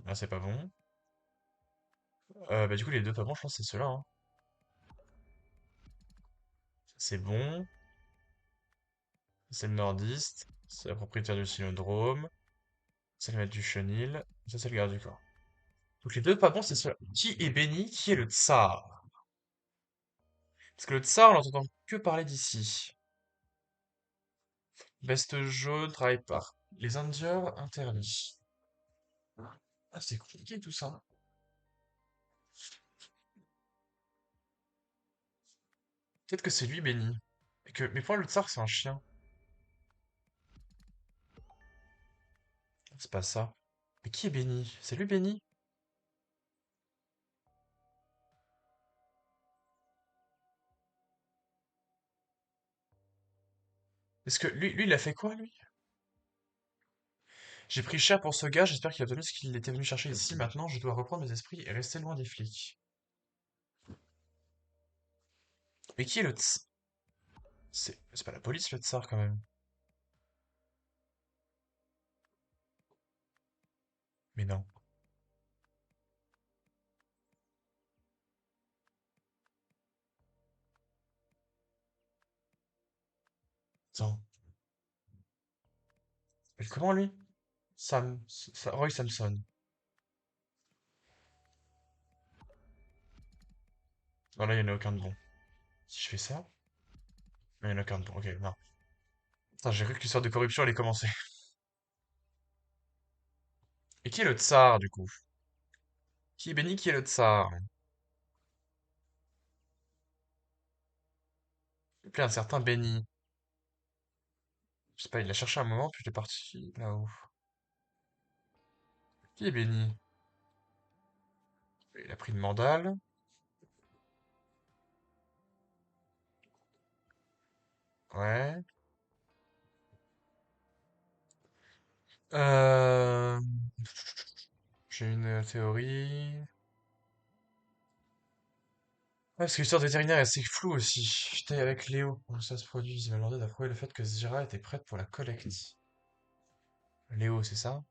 Là c'est pas bon. Bah du coup les deux pas bons, je pense que c'est ceux-là, hein. C'est bon. C'est le nordiste. C'est la propriétaire du cynodrome. C'est le maître du chenil. Ça c'est le garde du corps. Donc les deux pas bons, c'est ceux-là. Qui est béni? Qui est le tsar? Parce que le tsar, on n'entend que parler d'ici. Veste jaune, travaille par les Indiens interdits. Ah, c'est compliqué tout ça. Peut-être que c'est lui béni. Mais pour le tsar, c'est un chien. C'est pas ça. Mais qui est béni? C'est lui béni? Est-ce que lui, il a fait quoi, lui? J'ai pris cher pour ce gars, j'espère qu'il a obtenu ce qu'il était venu chercher ici. Maintenant, je dois reprendre mes esprits et rester loin des flics. Mais qui est le C'est pas la police, le tsar, quand même. Mais non. Attends. Mais comment, lui? Roy Samson. Non, là, il n'y en a aucun de bon. Si je fais ça? Non, il n'y en a aucun de bon. Ok, non. Putain, j'ai cru que l'histoire de corruption allait commencer. Et qui est le tsar, du coup? Qui est béni, qui est le tsar? Et puis un certain béni. Je sais pas, il l'a cherché un moment, puis il est parti là-haut. Qui est béni? Il a pris une mandale. Ouais. Euh... J'ai une théorie. Ouais, parce que l'histoire vétérinaire est assez floue aussi. J'étais avec Léo quand ça se produit. Il m'a demandé d'approuver le fait que Zira était prête pour la collecte. Léo, c'est ça?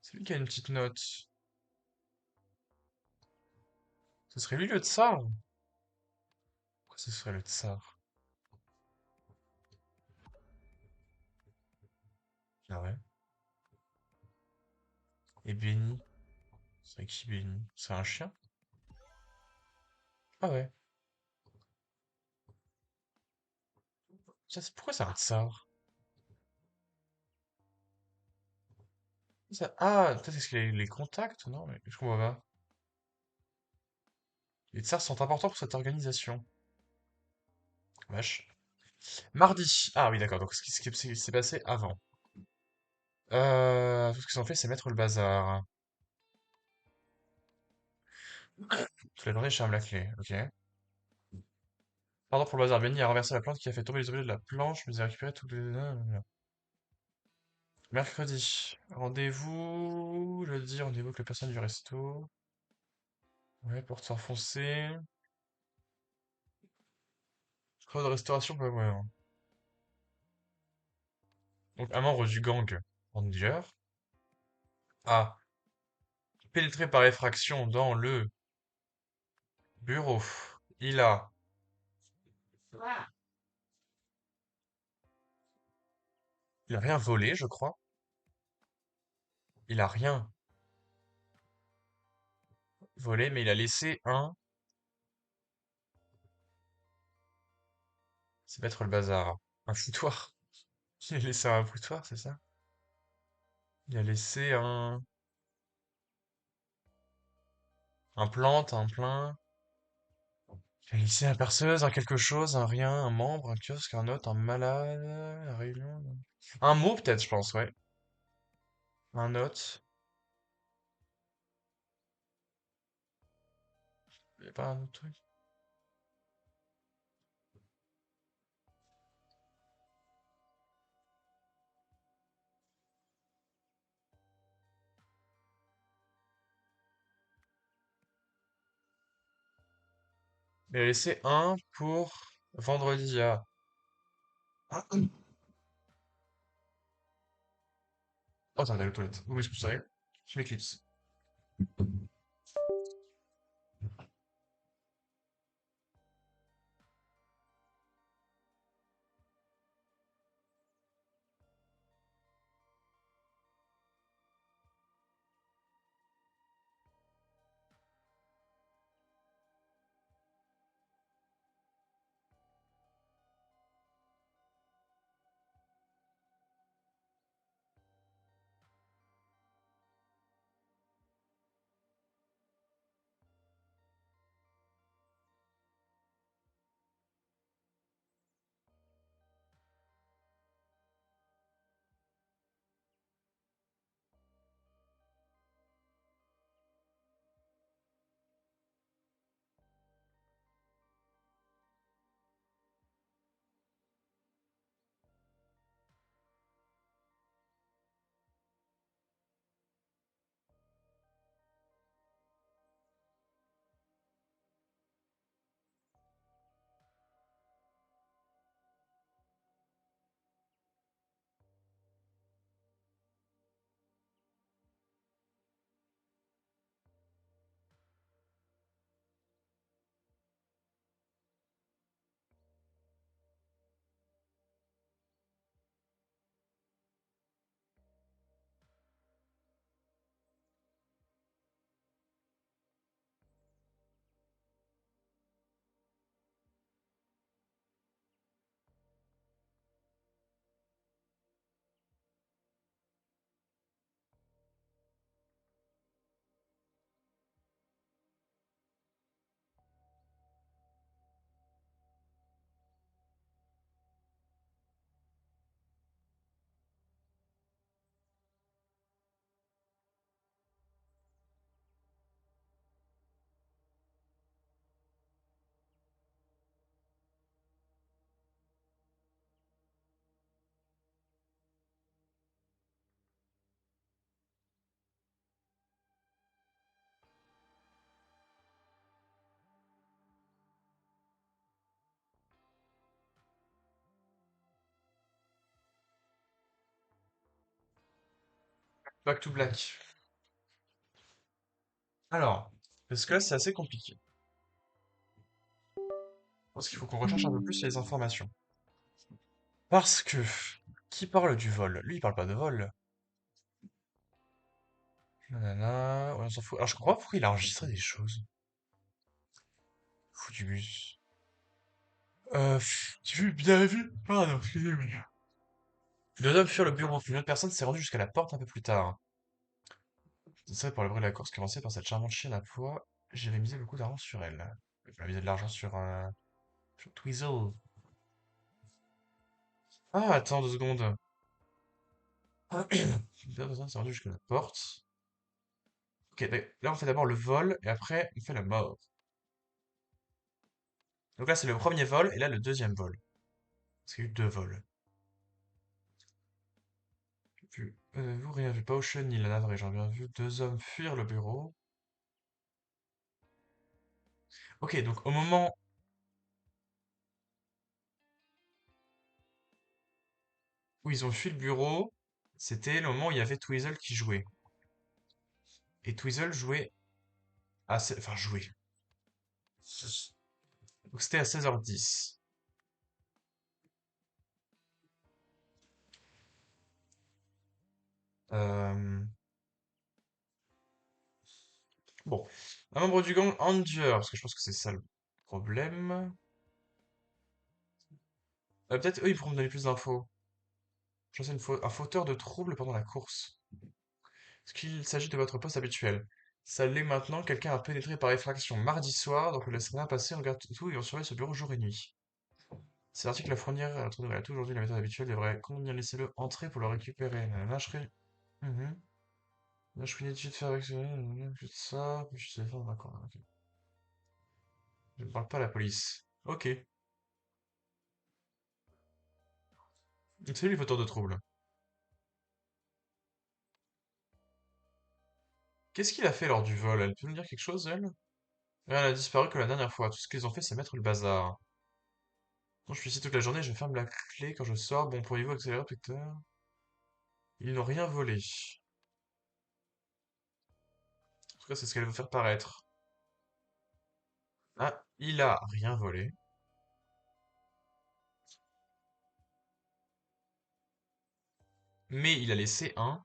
C'est lui qui a une petite note. Ce serait lui le tsar? Pourquoi ce serait le tsar? Ah ouais. Et Benny? C'est qui Benny? C'est un chien? Ah ouais. Pourquoi c'est un tsar? Ah, peut-être est-ce qu'il a eu les contacts? Non, mais je comprends pas. Les tsars sont importants pour cette organisation. Vache. Mardi. Ah oui, d'accord. Donc ce qui s'est passé avant. Tout ce qu'ils ont fait, c'est mettre le bazar. Toute la journée, je ferme la clé. Ok. Pardon pour le bazar. Benny a renversé la plante qui a fait tomber les objets de la planche, mais il a récupéré tous les... Mercredi. Rendez-vous. Jeudi, rendez-vous avec la personne du resto. Ouais, porte enfoncée. Travaux de restauration, pas ouais, hein. Donc, un membre du gang. Ranger. A. Pénétré par effraction dans le bureau. Il a... Il a rien volé, je crois. Il a rien volé, mais il a laissé un... C'est mettre le bazar. Un foutoir. Il a laissé un foutoir, c'est ça? Il a laissé un plante, un plein. Il a laissé un perceuse, un quelque chose, un rien, un membre, un kiosque, un hôte, un malade, un réunion. Un mot peut-être, je pense, ouais. Un hôte. Il y a pas un autre truc. Il a laissé un pour vendredi. Ah. Oh, attends, d'aller aux toilettes. Oui, je peux ça. Je m'éclipse. Back to black. Alors, parce que là, c'est assez compliqué. Parce qu'il faut qu'on recherche un peu plus les informations. Parce que, qui parle du vol? Lui, il parle pas de vol. Nanana, ouais, on s'en fout. Alors, je comprends pas pourquoi il a enregistré des choses. Fou du bus. Tu bien vu? Pardon, excusez-moi. Deux hommes furent le bureau. Une autre personne s'est rendue jusqu'à la porte un peu plus tard. C'est ça, pour le bruit de la course commencée par cette charmante chienne à poids. J'avais misé beaucoup d'argent sur elle. J'avais misé de l'argent sur Twizzle. Ah, attends 2 secondes. Une personne s'est rendue jusqu'à la porte. Ok, là on fait d'abord le vol et après on fait la mort. Donc là c'est le premier vol et là le deuxième vol. Parce qu'il y a eu 2 vols. Vous rien vu, pas Ocean ni la navré, j'en ai bien vu 2 hommes fuir le bureau. Ok, donc au moment où ils ont fui le bureau, c'était le moment où il y avait Twizzle qui jouait. Et Twizzle jouait enfin jouait. Donc c'était à 16h10. Euh, Bon. Un membre du gang Anger, parce que je pense que c'est ça le problème. Peut-être eux ils pourront me donner plus d'infos. Je pense que c'est un fauteur de troubles pendant la course. Est-ce qu'il s'agit de votre poste habituel? Ça l'est maintenant, quelqu'un a pénétré par effraction mardi soir, donc on le laissera passer, on regarde tout et on surveille ce bureau jour et nuit. C'est l'article à fournir à notre nouvelle atout. Aujourd'hui, la méthode habituelle devrait convenir, laissez-le entrer pour le récupérer. Là, je serai... Mhm. Là, je finis de faire avec ça, puis je sais pas, d'accord, ok. Je ne parle pas à la police. Ok. Donc c'est lui le fauteur de trouble. Qu'est-ce qu'il a fait lors du vol? Elle peut nous dire quelque chose, elle? Elle a disparu que la dernière fois. Tout ce qu'ils ont fait, c'est mettre le bazar. Bon, je suis ici toute la journée, je ferme la clé quand je sors. Bon, pourriez-vous accélérer, inspecteur? Ils n'ont rien volé. En tout cas, c'est ce qu'elle veut faire paraître. Ah, il a rien volé. Mais il a laissé un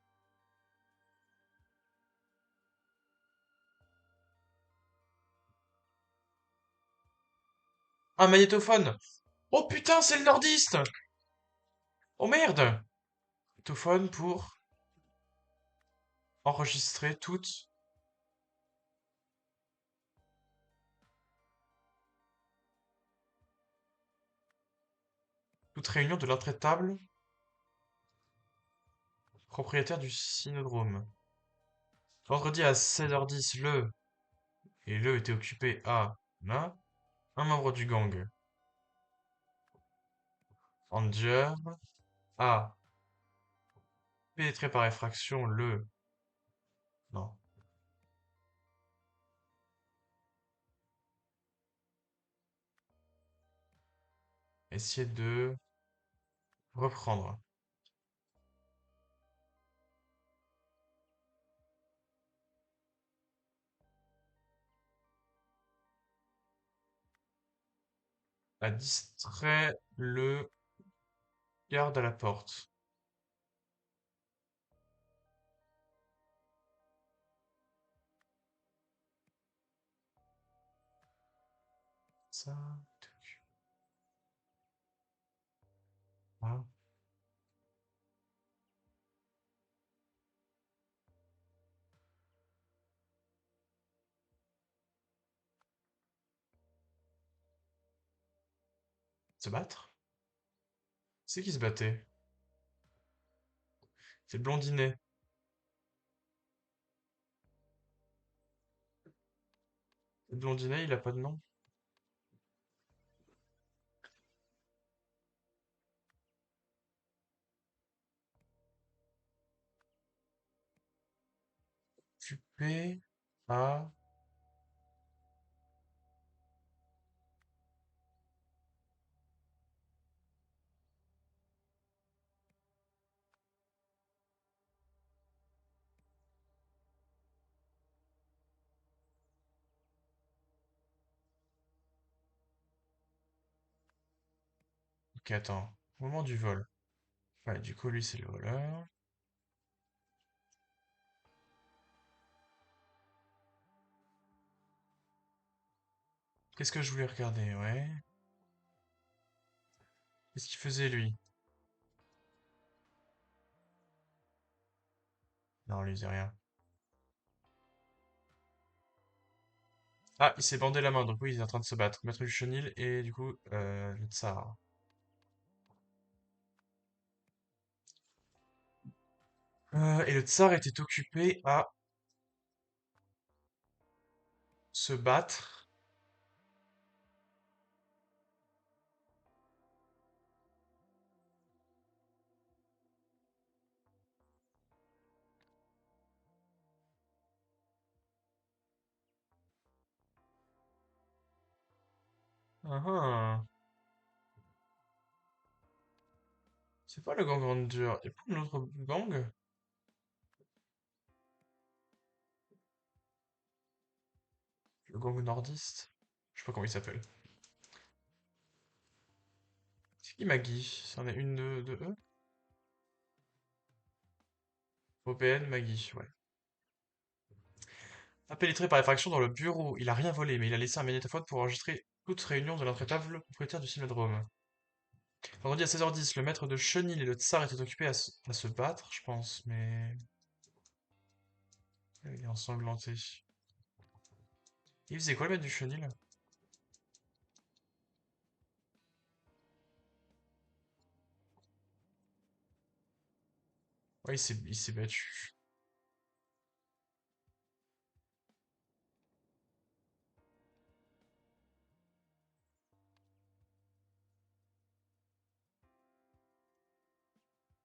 magnétophone. Oh putain, c'est le nordiste! Oh merde! Magnétophone pour enregistrer toute réunion de l'intraitable propriétaire du synodrome. Vendredi à 16h10, le était occupé à là, un membre du gang. Anger a pénétré par effraction non, essayer de reprendre. A distrait le garde à la porte. Ça, hein, se battre? C'est qui se battait? C'est le blondinet. Le blondinet, il a pas de nom. Occupé à... Ok, attends. Au moment du vol. Ouais, du coup, lui, c'est le voleur. Qu'est-ce que je voulais regarder? Ouais. Qu'est-ce qu'il faisait, lui? Non, lui, il faisait rien. Ah, il s'est bandé la main, donc oui, il est en train de se battre. Maître du chenil et du coup, le tsar. Et le tsar était occupé à se battre. Ah ah. C'est pas le gang Ranger. Et pas un autre gang? Le gang nordiste? Je sais pas comment il s'appelle. C'est qui Maggie? C'en est une de eux? OPN, Maggie, ouais. A pénétré par effraction dans le bureau. Il a rien volé, mais il a laissé un magnétophone pour enregistrer toute réunion de l'intraitable propriétaire du Cynodrome. Vendredi à 16h10, le maître de chenil et le tsar étaient occupés à se battre, je pense, mais... Il est ensanglanté. Il faisait quoi le maître du chenil? Ouais, il s'est battu.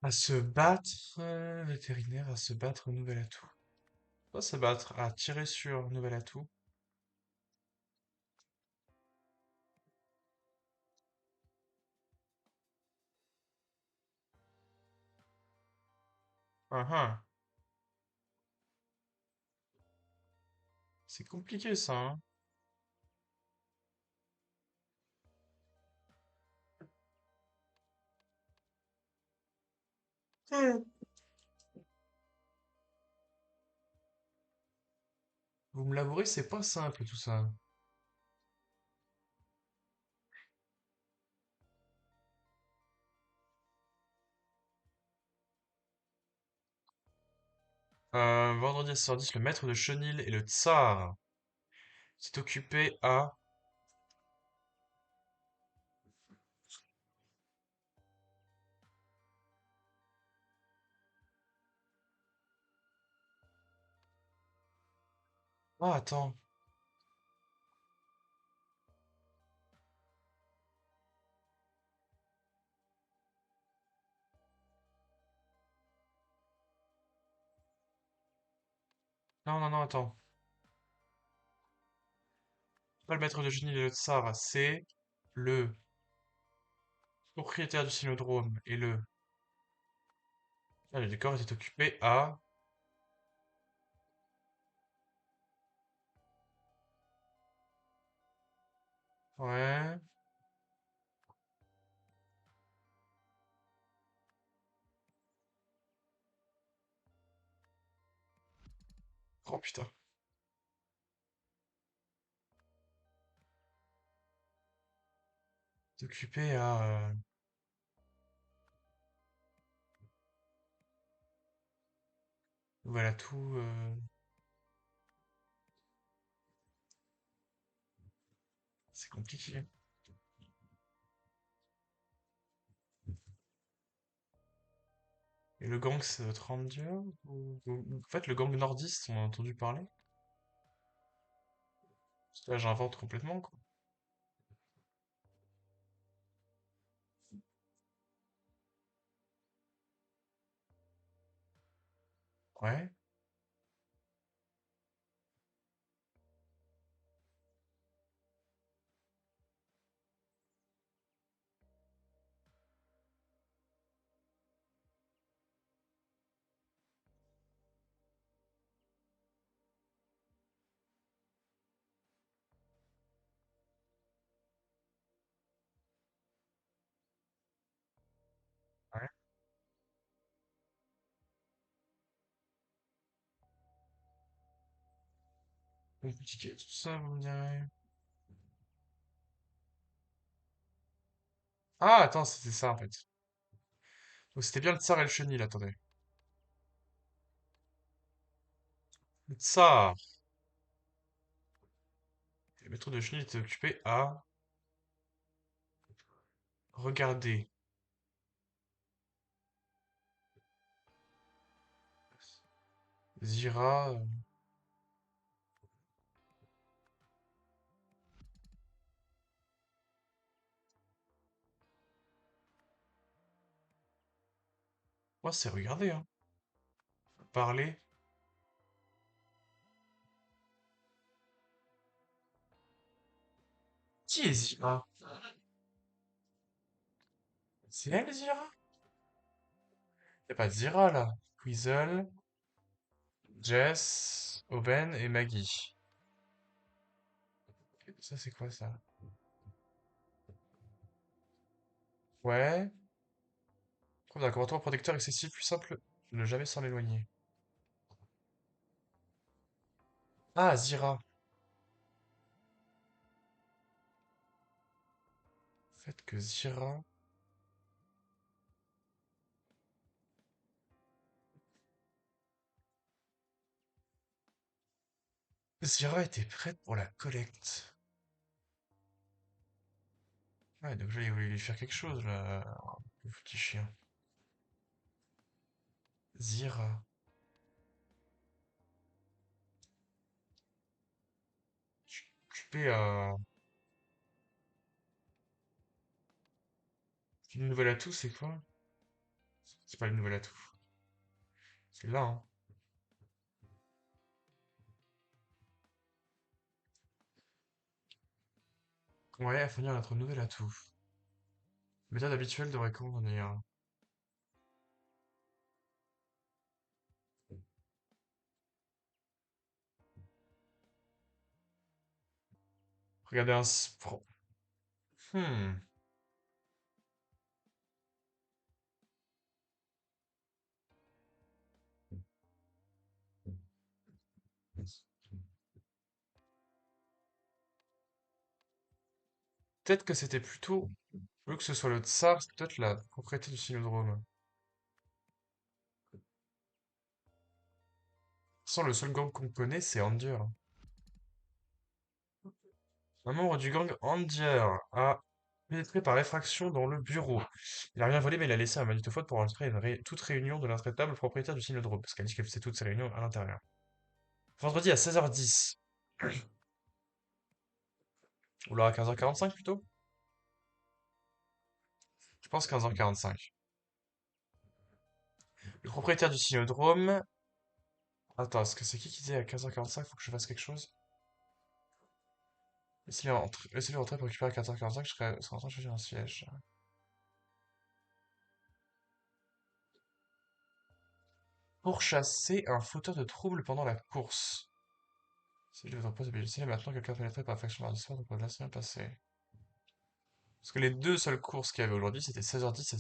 À se battre, vétérinaire, à se battre, nouvel atout. Pas se battre, à tirer sur, nouvel atout. Ah ah, c'est compliqué ça, hein. Hmm. Vous me l'avouerez, c'est pas simple tout ça. Vendredi à 16h10, le maître de chenil et le tsar s'est occupé à... Ah, attends. Non, non, non, attends. Pas le maître de chenil et le tsar, c'est le propriétaire du cynodrome et le... Ah, le décor était occupé à... Ouais... Oh putain. C'est occupé à... Voilà tout... C'est compliqué. Et le gang, c'est votre Ranger? En fait, le gang nordiste, on a entendu parler? Parce que là, j'invente complètement, quoi. Ouais. Compliqué tout ça, vous me direz. Ah, attends, c'était ça en fait. Donc c'était bien le tsar et le chenil, attendez. Le tsar. Le métro de chenil était occupé à regarder. Zira. Moi, c'est regarder, hein. Parler. Qui est Zira? C'est elle, Zira? Y a pas de Zira là. Weasel, Jess, Oben et Maggie. Ça, c'est quoi ça? Ouais. Trouve d'un comportement protecteur excessif plus simple, ne jamais s'en éloigner. Ah, Zira. Fait que Zira. Zira était prête pour la collecte. Ouais, donc là, il voulait lui faire quelque chose, là. Le petit chien. Zira. Occupé à... Une nouvelle atout, c'est quoi? C'est pas une nouvelle atout. C'est là, hein. Ouais, à fournir notre nouvel atout. Méthode habituelle de reconvenir. Regardez un... Hmm. Peut-être que c'était plutôt... Au lieu que ce soit le tsar, c'est peut-être la propriété du cynodrome. Sans le seul gang qu'on connaît, c'est Andir. Un membre du gang Andir a pénétré par effraction dans le bureau. Il a rien volé, mais il a laissé un magnétophone pour enregistrer toute réunion de l'intraitable propriétaire du cynodrome, parce qu'elle dit qu'elle faisait toutes ses réunions à l'intérieur. Vendredi à 16h10. Ou là à 15h45 plutôt? Je pense 15h45. Le propriétaire du cynodrome... Attends, est-ce que c'est qui disait à 15h45, faut que je fasse quelque chose? Laissez-le rentrer pour récupérer à 15h45, serai en train de choisir un siège. Pourchasser un fauteur de troubles pendant la course. Si je votre poste est blessé, maintenant quelqu'un pénétré par faction d'arrondissement au cours de la semaine passée. Parce que les deux seules courses qu'il y avait aujourd'hui, c'était 16h10 et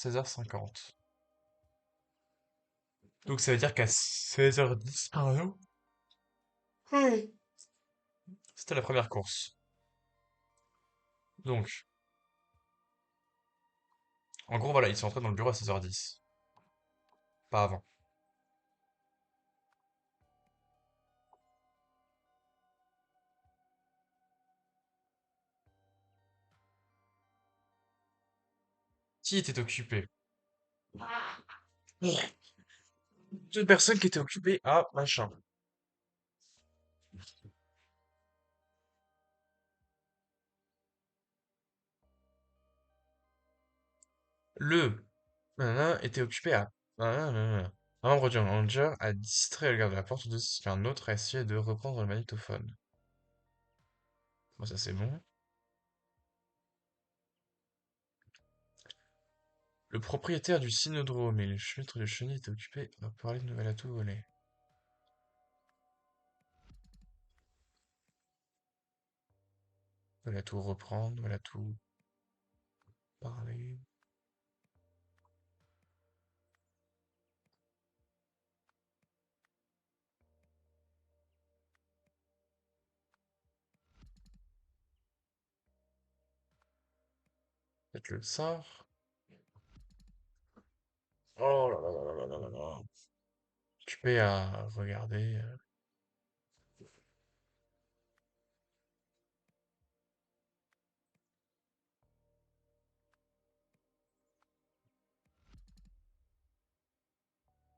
16h50. Donc ça veut dire qu'à 16h10, pardon, c'était la première course. Donc, en gros, voilà, ils sont entrés dans le bureau à 16h10. Pas avant. Qui était occupé? Deux personnes qui étaient occupées à machin. Le était occupé à... Un membre du Ranger a distrait le garde de la porte de qu'un autre a essayé de reprendre le magnétophone. Bon, ça c'est bon. Le propriétaire du cynodrome et le maître de chenille étaient occupés à parler de nouvel atout volé. Nouvel atout reprendre, nouvel atout parler. mettre le sort. Oh là là là là là là là là. Occupé à regarder.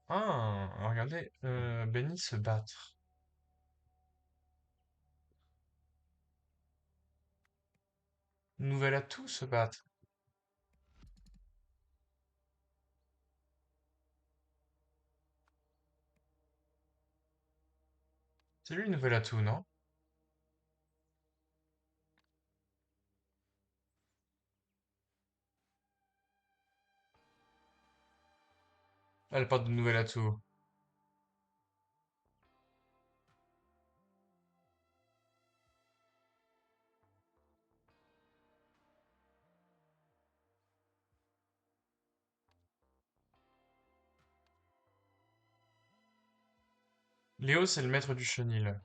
Ah, regardez, Benny se battre. Nouvel atout, se battre. C'est lui le nouvel atout, non? Ah, elle parle de nouvel atout. Léo, c'est le maître du chenil.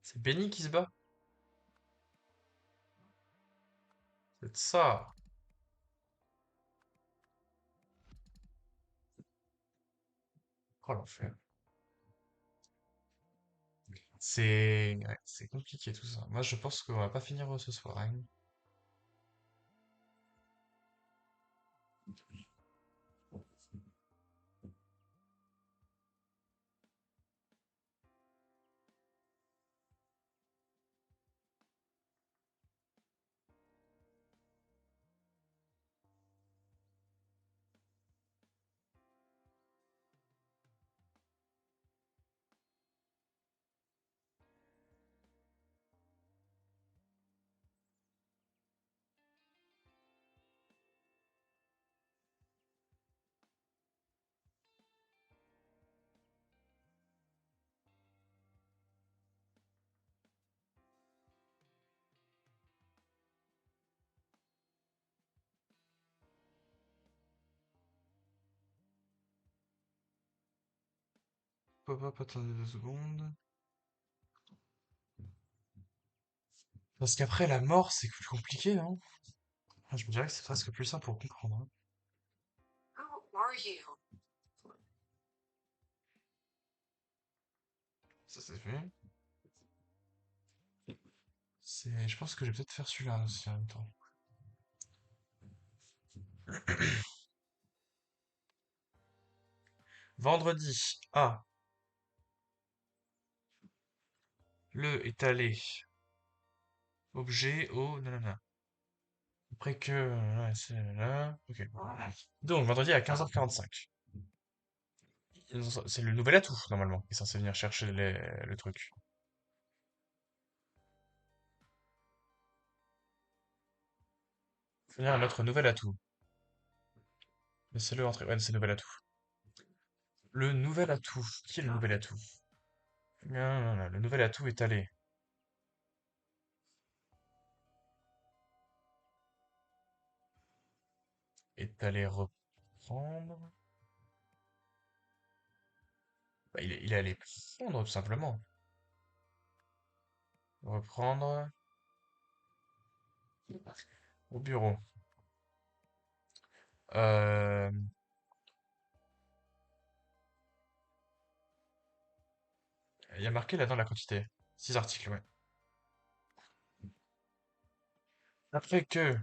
C'est Benny qui se bat? C'est ça. Oh l'enfer. C'est compliqué tout ça. Moi, je pense qu'on va pas finir ce soir, hein. Hop, hop, attendez 2 secondes. Parce qu'après, la mort, c'est plus compliqué, non? Ah, je me dirais que c'est presque plus simple pour comprendre, hein. Ça, c'est fait. Je pense que je vais peut-être faire celui-là aussi en même temps. Vendredi. Ah, le est allé. Objet au nanana. Après que. Ouais, c'est là. Ok. Donc, vendredi à 15h45. C'est le nouvel atout, normalement, qui est censé venir chercher le truc. Faut venir à notre nouvel atout. Laissez-le entrer. Ouais, c'est le nouvel atout. Le nouvel atout. Qui est le nouvel atout? Non, non, non, le nouvel atout est allé. Est allé reprendre. Bah, il est allé prendre, tout simplement. Reprendre au bureau. Euh, il y a marqué là-dedans la quantité. 6 articles, ouais. Après que.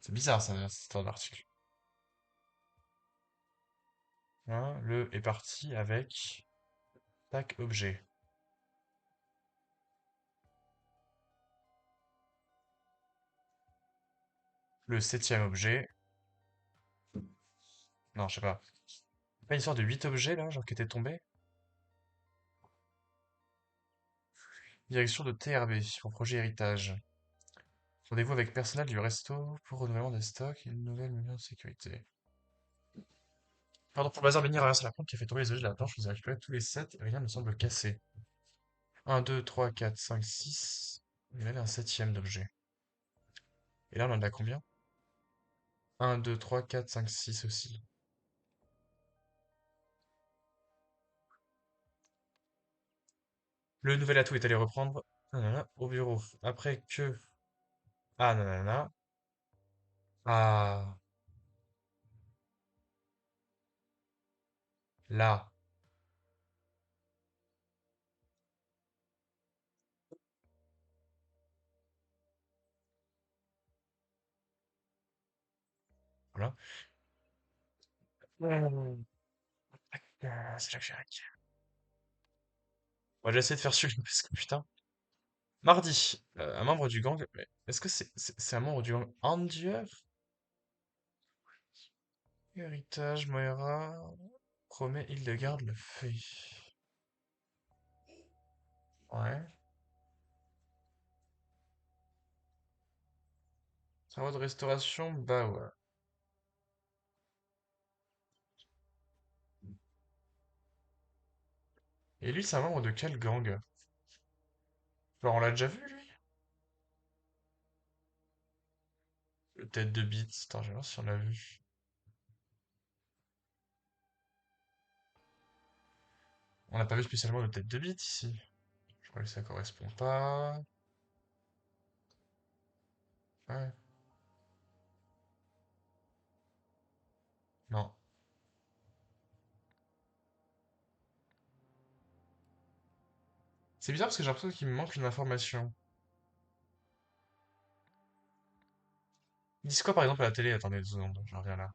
C'est bizarre, ça, cet ordre d'article. Hein, le est parti avec. Tac, objet. Le septième objet. Non, je sais pas. Pas une histoire de 8 objets là, genre qui étaient tombés? Direction de TRB pour projet héritage. Rendez-vous avec personnel du resto pour renouvellement des stocks et une nouvelle mesure de sécurité. Pardon pour le bazar, venir à la pompe qui a fait tomber les objets de la planche. Vous avez récupéré tous les 7 et rien ne semble cassé. Un, 2, 3, 4, 5, 6. Il y avait un septième d'objet. Et là, on en a combien? Un, 2, 3, 4, 5, 6 aussi. Le nouvel atout est allé reprendre nanana, au bureau. Après que... Ah, nanana. Ah, là. Voilà. C'est Jacques Chirac. On va essayer de faire celui parce que putain. Mardi, un membre du gang. Mais est-ce que c'est un membre du gang Andieur? Héritage, Moira. Promet, il le garde, le fait. Ouais. Travaux de restauration, bah ouais. Et lui, c'est un membre de quel gang? Genre, on l'a déjà vu, lui? Le tête de bite. Attends, je vais voir si on l'a vu. On n'a pas vu spécialement de tête de bite ici. Je crois que ça correspond pas. Ouais. Non. C'est bizarre parce que j'ai l'impression qu'il me manque une information. Ils disent quoi par exemple à la télé? Attendez 2 secondes, je reviens là.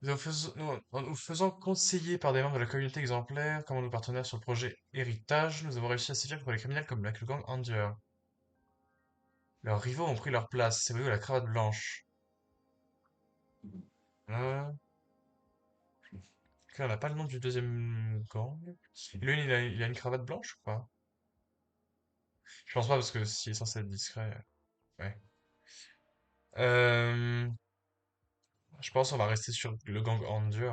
Nous faisant conseiller par des membres de la communauté exemplaire, comme nos partenaires sur le projet Héritage, nous avons réussi à sévir contre les criminels comme le gang Andier. Leurs rivaux ont pris leur place, c'est vrai, la cravate blanche. Euh, ok, on n'a pas le nom du deuxième gang. Lui, il a une cravate blanche ou pas? Je pense pas parce que s'il est censé être discret. Ouais. Euh, je pense qu'on va rester sur le gang Andier.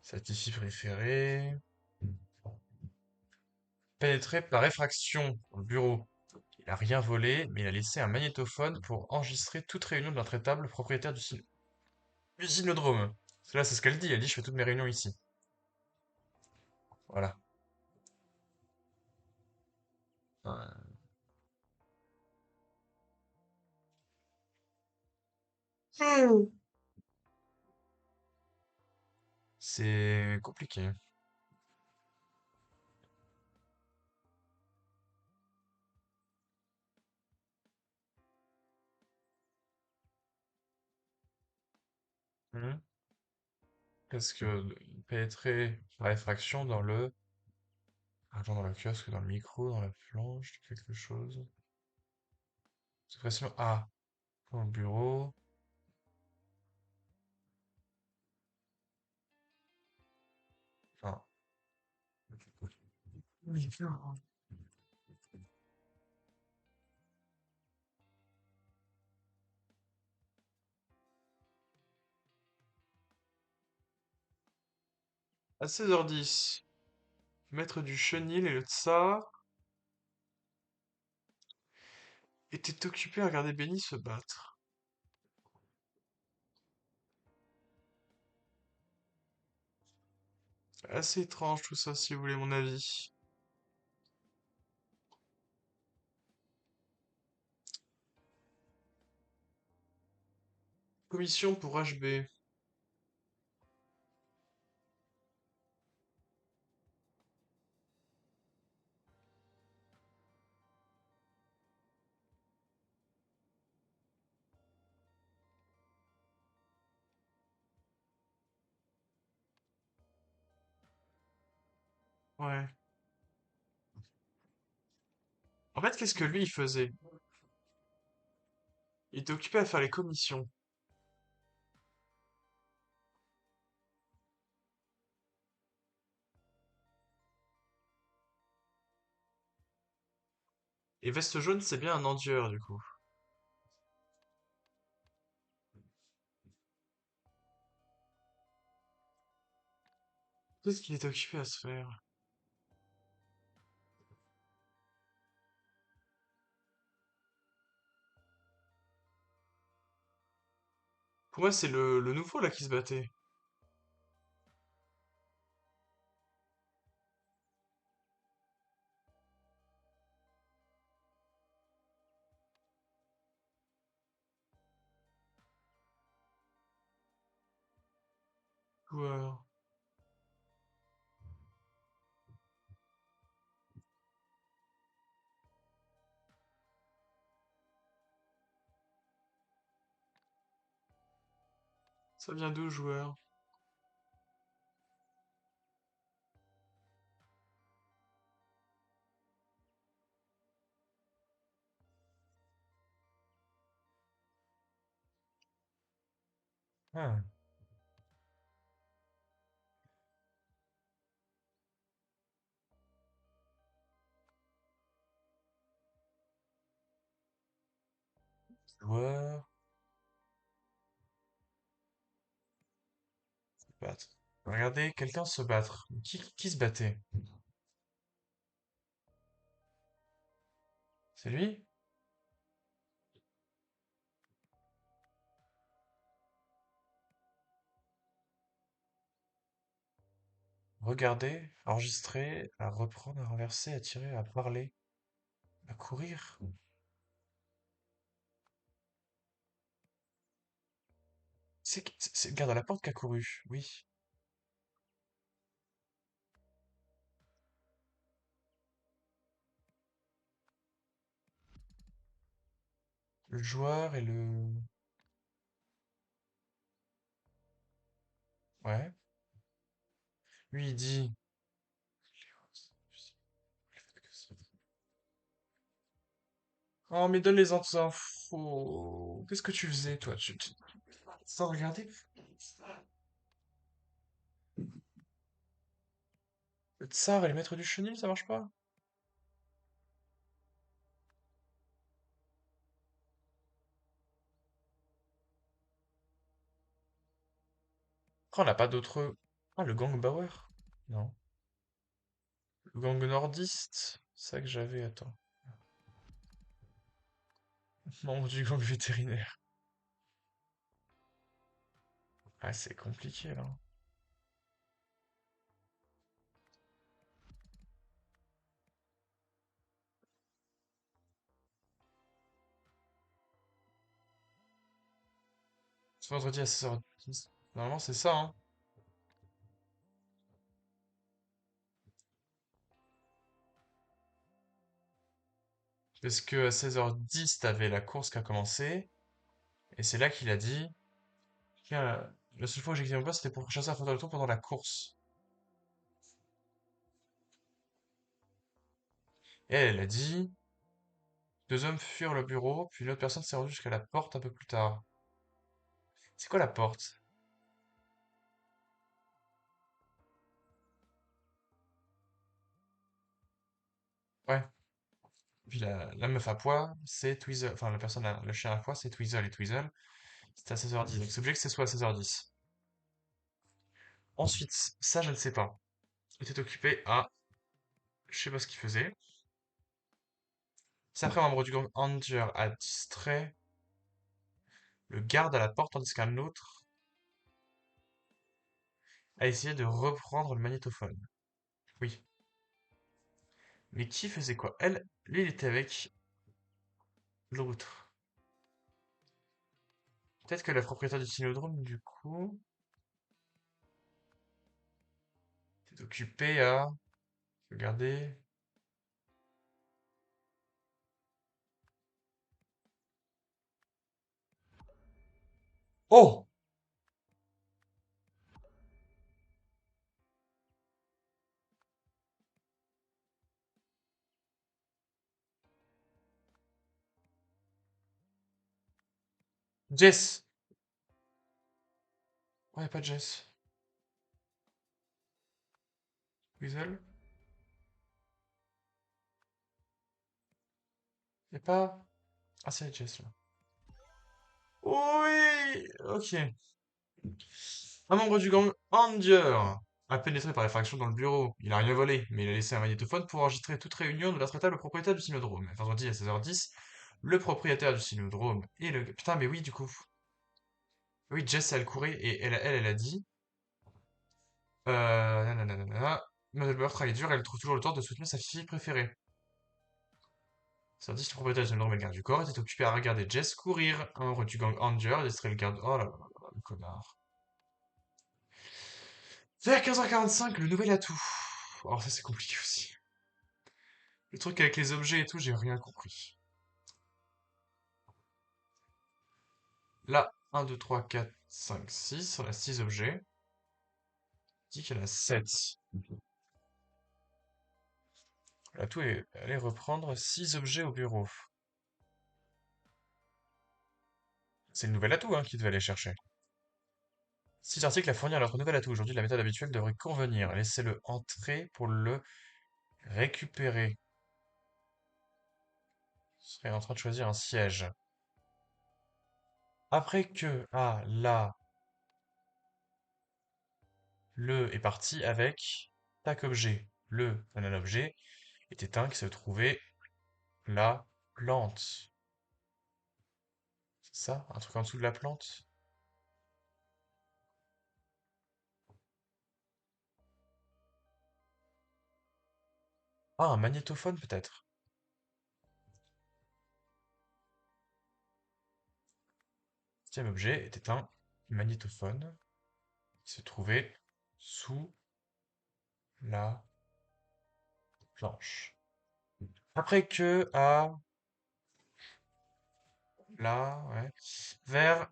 Satisfait préféré. Pénétré par effraction dans le bureau. Il a rien volé, mais il a laissé un magnétophone pour enregistrer toute réunion de l'intraitable propriétaire du cynodrome. Parce que là, c'est ce qu'elle dit. Elle dit, je fais toutes mes réunions ici. Voilà. Ouais. C'est compliqué. Mhm. Parce que pénétrer par effraction dans le... Attends, dans le kiosque, dans le micro, dans la planche, quelque chose. C'est facilement... Ah, dans le bureau. Enfin, à 16h10, maître du chenil et le tsar étaient occupés à regarder Benny se battre. Assez étrange tout ça, si vous voulez mon avis. Commission pour HB. Ouais. En fait, qu'est-ce que lui, il faisait? Il était occupé à faire les commissions. Et veste jaune, c'est bien un endueur, du coup. Qu'est-ce qu'il était occupé à se faire? Pour moi, c'est le nouveau là qui se battait. Joueur. Ça vient d'où, joueur? Ah, joueur. Battre. Regardez, quelqu'un se battre. Qui se battait? C'est lui? Regarder, enregistrer, à reprendre, à renverser, à tirer, à parler, à courir. C'est le garde à la porte qui a couru, oui. Le joueur et le... Ouais. Lui, il dit... Oh, mais donne les infos. Qu'est-ce que tu faisais, toi? Sans regarder? Le tsar et le maître du chenil, ça marche pas? Oh, on n'a pas d'autre... Ah, le gang Bauer? Non. Le gang nordiste? C'est ça que j'avais, attends. Membre du gang vétérinaire. Ah, c'est compliqué, là. 'Ce vendredi à 16h10. Normalement, c'est ça, hein. Parce que à 16h10, t'avais la course qui a commencé. Et c'est là qu'il a dit... Tiens, la seule fois que j'ai quitté mon poste, c'était pour chasser un fauteuil tour pendant la course. Et elle a dit... Deux hommes fuirent le bureau, puis une autre personne s'est rendue jusqu'à la porte un peu plus tard. C'est quoi la porte? Ouais. Puis la meuf à poids, c'est Tweezle. Enfin, la personne, le chien à poids, c'est Tweezle. Et Tweezle, c'était à 16h10. Donc c'est obligé que ce soit à 16h10. Ensuite, ça, je ne sais pas. Il était occupé à... Je sais pas ce qu'il faisait. C'est après un membre du gang Anger a distrait le garde à la porte tandis qu'un autre a essayé de reprendre le magnétophone. Oui. Mais qui faisait quoi? Elle, lui, il était avec l'autre. Peut-être que la propriétaire du cynodrome, du coup, est occupée à... Regardez. Oh! Jess! Ouais, pas Jess. Weasel? Y'a pas... Ah, c'est Jess, là. Oui! Ok. Un membre du gang Anger a pénétré par effraction dans le bureau. Il a rien volé, mais il a laissé un magnétophone pour enregistrer toute réunion de l'intraitable propriétaire du cynodrome. Vendredi à 16h10, le propriétaire du cynodrome et le... Putain, mais oui, du coup. Oui, Jess, elle courait et elle a dit, nanana, le meurtre est dur, elle trouve toujours le temps de soutenir sa fille préférée. Tandis que le propriétaire du le garde du corps était occupé à regarder Jess courir. Un membre du gang Anger distrait le garde. Oh là là là là, le connard. Vers 15h45, le nouvel atout. Alors ça c'est compliqué aussi. Le truc avec les objets et tout, j'ai rien compris. Là, 1, 2, 3, 4, 5, 6. On a 6 objets. Il dit qu'il y en a 7. L'atout est aller reprendre 6 objets au bureau. C'est le nouvel atout hein, qui devait aller chercher. Si l'article a fourni à notre nouvel atout aujourd'hui, la méthode habituelle devrait convenir. Laissez-le entrer pour le récupérer. Je serais en train de choisir un siège. Après que, là, le est parti avec tac objet. Le, un objet, était un qui se trouvait la plante. C'est ça? Un truc en dessous de la plante? Ah, un magnétophone peut-être. Septième objet était un magnétophone qui se trouvait sous la planche. Après que, là, ouais, vers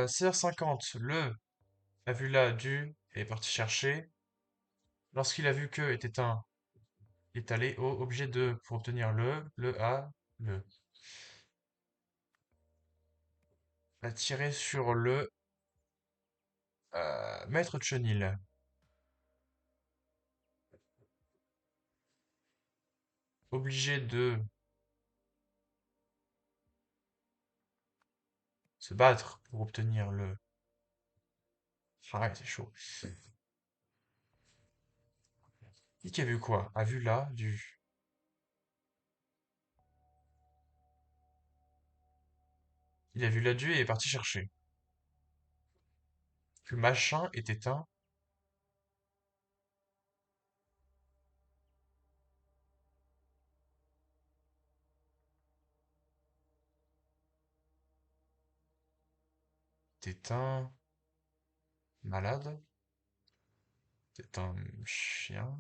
6h50, le a vu là du est parti chercher. Lorsqu'il a vu que était un est allé au objet de pour obtenir le a, le a tiré sur le maître de chenil. Obligé de se battre pour obtenir le. Ah ouais, c'est chaud. Qui a vu quoi? A vu là du. Il a vu là du et est parti chercher. Que machin était un. Était un malade. Était un chien.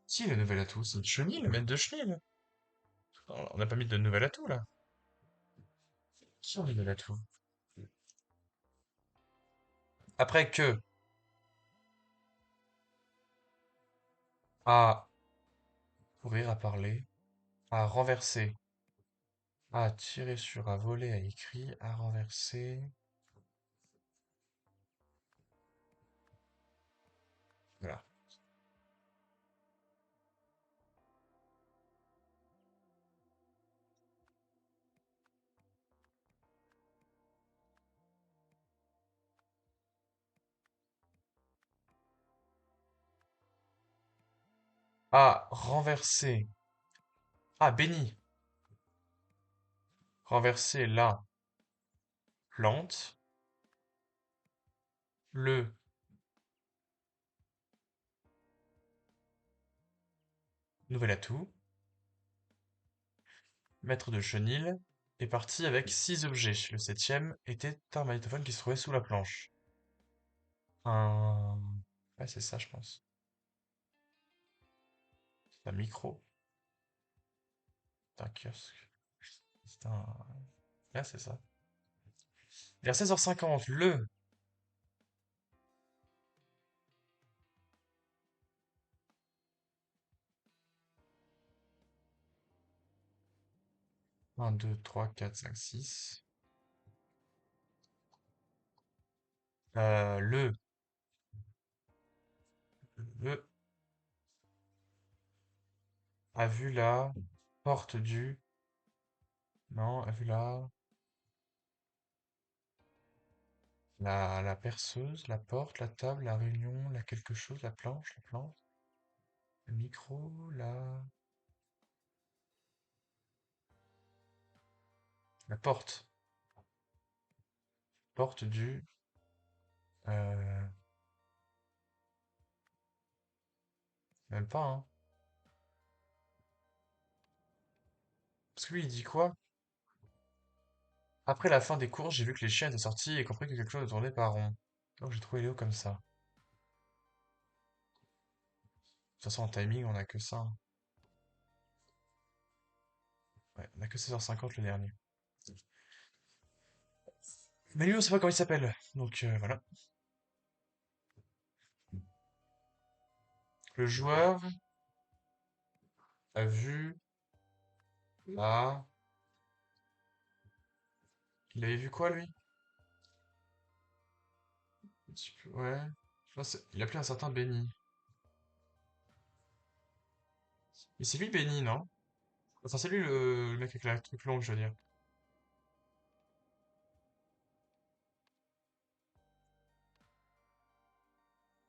Si, le nouvel atout, c'est une chenille, le maître de chenille. Oh, on n'a pas mis de nouvel atout là. Qui a le nouvel atout? Après que a courir, à parler, à renverser, à tirer sur, à voler, à écrit, à renverser. Voilà. À renverser. Ah, béni. Renverser la plante. Le nouvel atout. Maître de chenil est parti avec 6 objets. Le septième était un magnétophone qui se trouvait sous la planche. Un. Ouais, c'est ça, je pense. C'est un micro. C'est un kiosque. C'est un. Ouais, c'est ça. Vers 16h50, le. 1, 2, 3, 4, 5, 6. Le. Le a vu la porte du. Non, a vu la perceuse, la porte, la table, la réunion, la quelque chose, la planche, la plante. Le micro, la porte. Porte du... euh, même pas, hein. Parce que lui, il dit quoi? Après la fin des courses, j'ai vu que les chiens étaient sortis et compris que quelque chose ne tournait pas rond. Donc j'ai trouvé Léo comme ça. De toute façon, en timing, on a que ça, hein. Ouais, on a que 16h50 le dernier. Mais lui, on sait pas comment il s'appelle. Donc voilà. Le joueur a vu la... Il avait vu quoi, lui? Un petit peu, ouais. Je pense il a appelé un certain Benny. Mais c'est lui Benny, non? Enfin, c'est lui le mec avec la truc longue, je veux dire.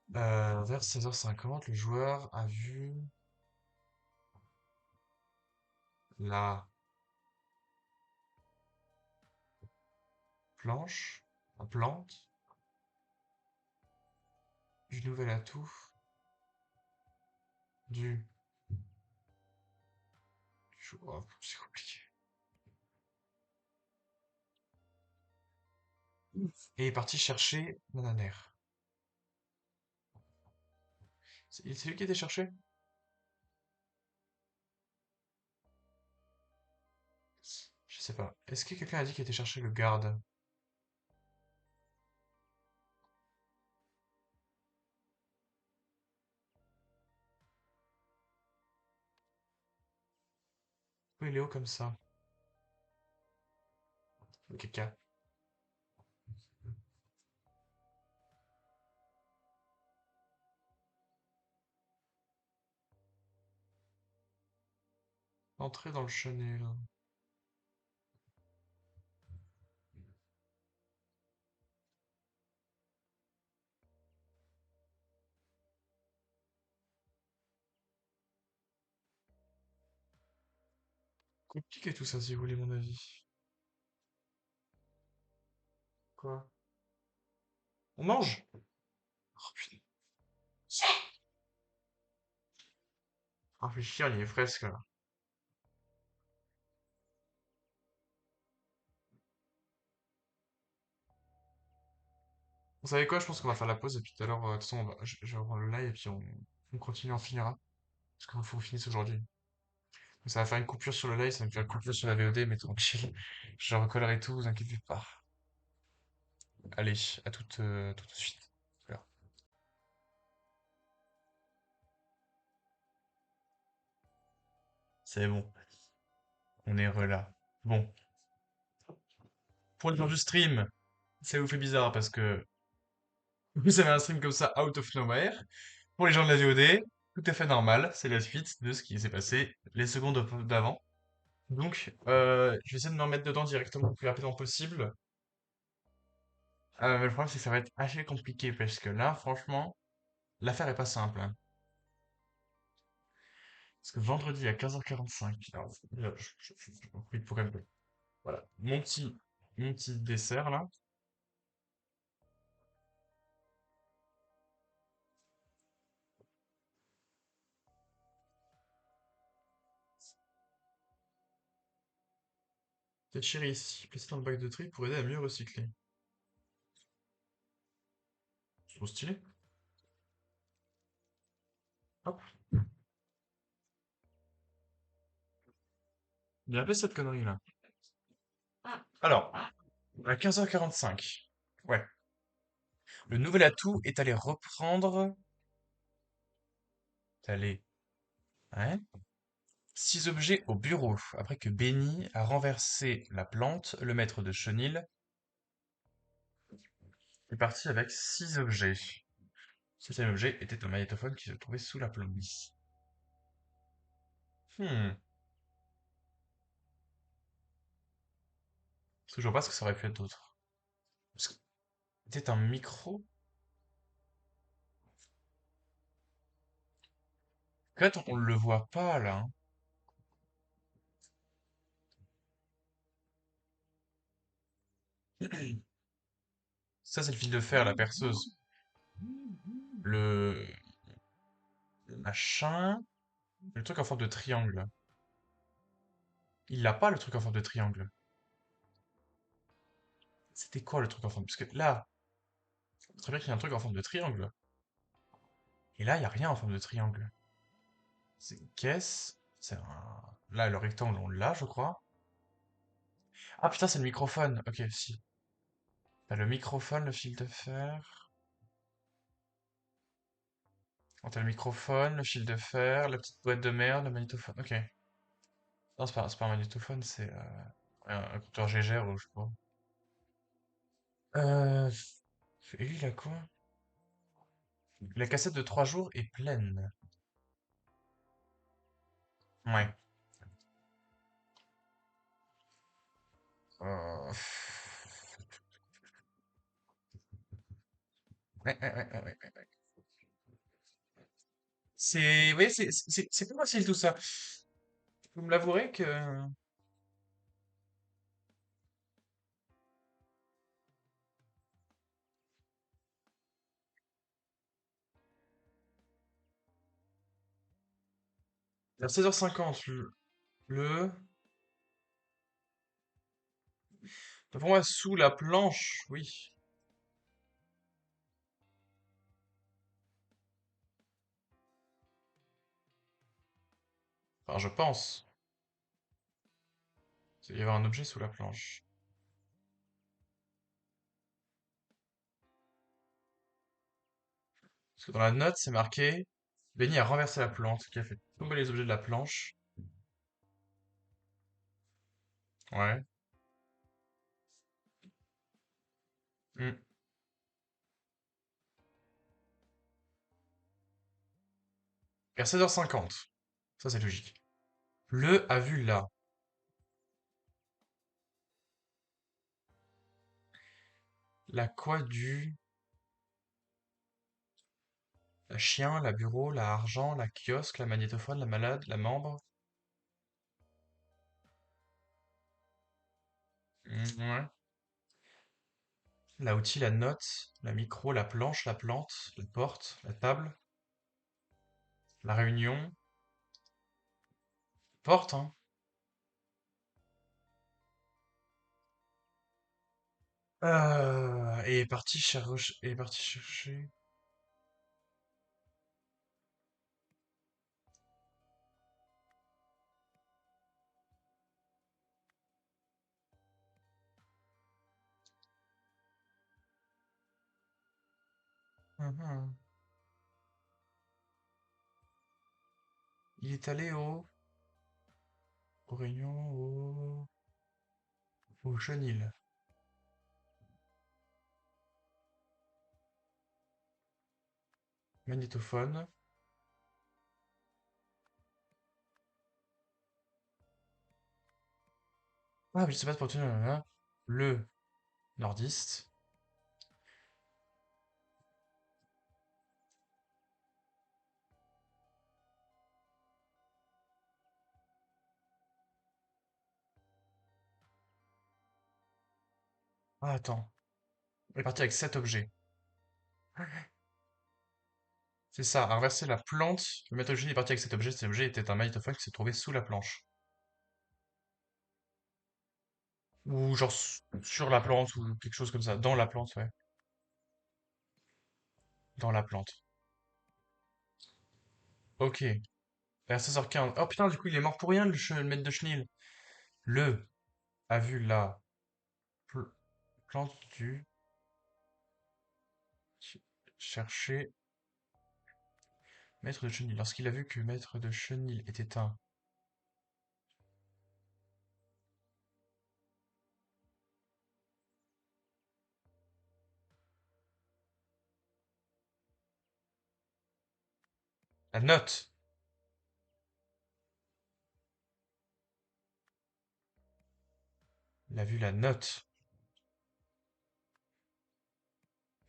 Vers 16h50, le joueur a vu la planche, la plante du nouvel atout du... Oh, c'est compliqué. Et est parti chercher Nananer. C'est lui qui était cherché? Je sais pas. Est-ce que quelqu'un a dit qu'il était cherché le garde? Pourquoi il est haut comme ça? Le caca. Entrer dans le chenil. Compliqué tout ça, si vous voulez mon avis. Quoi? On mange? Oh putain. Réfléchir, il est fresque là. Vous savez quoi? Je pense qu'on va faire la pause et puis tout à l'heure, de toute façon, je vais reprendre le live et puis on continue, on finira. Parce qu'il faut qu'on finisse aujourd'hui. Donc ça va faire une coupure sur le live, ça va me faire une coupure sur la VOD, mais tranquille. Je recollerai tout, vous inquiétez pas. Allez, à tout de suite. Voilà. C'est bon, on est là. Bon, pour le genre du stream, ça vous fait bizarre parce que vous avez un stream comme ça out of nowhere. Pour les gens de la VOD, tout à fait normal, c'est la suite de ce qui s'est passé les secondes d'avant. Donc, je vais essayer de me remettre dedans directement le plus rapidement possible. Mais le problème, c'est que ça va être assez compliqué parce que là, franchement, l'affaire est pas simple, hein. Parce que vendredi à 15h45, alors, j'en profite pour quand même. Voilà, mon petit dessert là. Déchiré ici, placé dans le bac de tri pour aider à mieux recycler. C'est trop stylé. Hop, bien appelé cette connerie là. Alors, à 15h45. Ouais. Le nouvel atout est allé reprendre. Allez. Hein? 6 objets au bureau, après que Benny a renversé la plante, le maître de chenil est parti avec 6 objets. Ce septième objet était un magnétophone qui se trouvait sous la plomberie. Hmm. Parce que je vois pas ce que ça aurait pu être d'autre. Parce que c'était un micro? En fait, on le voit pas, là, hein. Ça, c'est le fil de fer, la perceuse. Le, le machin. Le truc en forme de triangle. Il n'a pas le truc en forme de triangle. C'était quoi le truc en forme? Parce que là, on très bien qu'il y a un truc en forme de triangle. Et là, il n'y a rien en forme de triangle. C'est une caisse. C'est un... Là, le rectangle, on l'a, je crois. Ah putain, c'est le microphone. Ok, si. T'as le microphone, le fil de fer. Oh, t'as le microphone, le fil de fer, la petite boîte de merde, le magnétophone. Ok. Non, c'est pas un magnétophone, c'est un compteur Gégère ou je sais pas. Euh... Et lui, il a quoi? La cassette de 3 jours est pleine. Ouais. Euh, ouais. C'est, oui, c'est pas facile tout ça. Vous me l'avouerez que vers 16h50, pour moi, sous la planche, oui. Enfin, je pense. Il y avait un objet sous la planche. Parce que dans la note, c'est marqué, Benny a renversé la plante, qui a fait tomber les objets de la planche. Ouais. Hmm. Vers 16h50. Ça, c'est logique. Le a vu là. La quoi du... La chien, la bureau, la argent, la kiosque, la magnétophone, la malade, la membre. Ouais. La outil, la note, la micro, la planche, la plante, la porte, la table, la réunion. Porte, hein. Et est parti chercher. Mhm. Il est allé aux réunions, au chenil. Magnétophone. Ah, je sais pas pour obtenir le nordiste. Ah, attends. Il est parti avec 7 objets. C'est ça, à inverser la plante. Le maître du génie est parti avec cet objet. Cet objet était un magnétophone qui s'est trouvé sous la planche. Ou genre sur la plante, ou quelque chose comme ça. Dans la plante, ouais. Dans la plante. Ok. Vers 16h15. Oh putain, du coup, il est mort pour rien, le maître de chenil. Le a vu la pl- plante du... ch- chercher maître de chenil. Lorsqu'il a vu que maître de chenil était un... La note. Il a vu la note.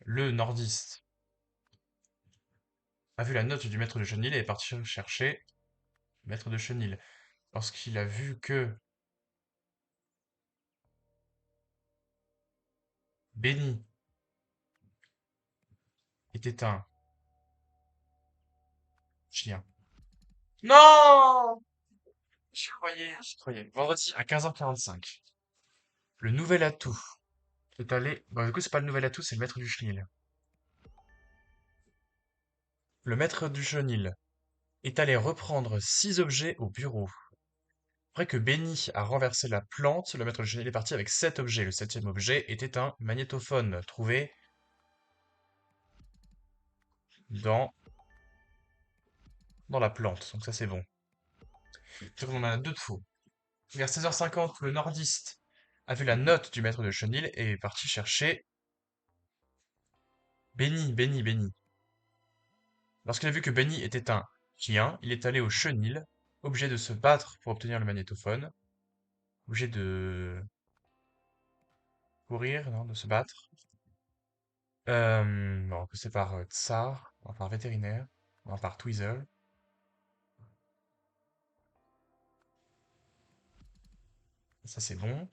Le nordiste. a vu la note du maître de chenil et est parti chercher le maître de chenil. Lorsqu'il a vu que Benny était un chien. Non! J'y croyais. Vendredi à 15h45. Le nouvel atout est allé. Bon, du coup, c'est pas le nouvel atout, c'est le maître du chenil. Le maître du chenil est allé reprendre 6 objets au bureau. Après que Benny a renversé la plante, le maître du chenil est parti avec 7 objets. Le septième objet était un magnétophone trouvé dans, dans la plante. Donc ça, c'est bon. Donc on en a deux de faux. Vers 16h50, le nordiste a vu la note du maître de chenil et est parti chercher Benny. Lorsqu'il a vu que Benny était un chien, il est allé au chenil, obligé de se battre pour obtenir le magnétophone, obligé de courir, non, de se battre. Bon, c'est par Tsar, par vétérinaire, par Tweezer. Ça c'est bon.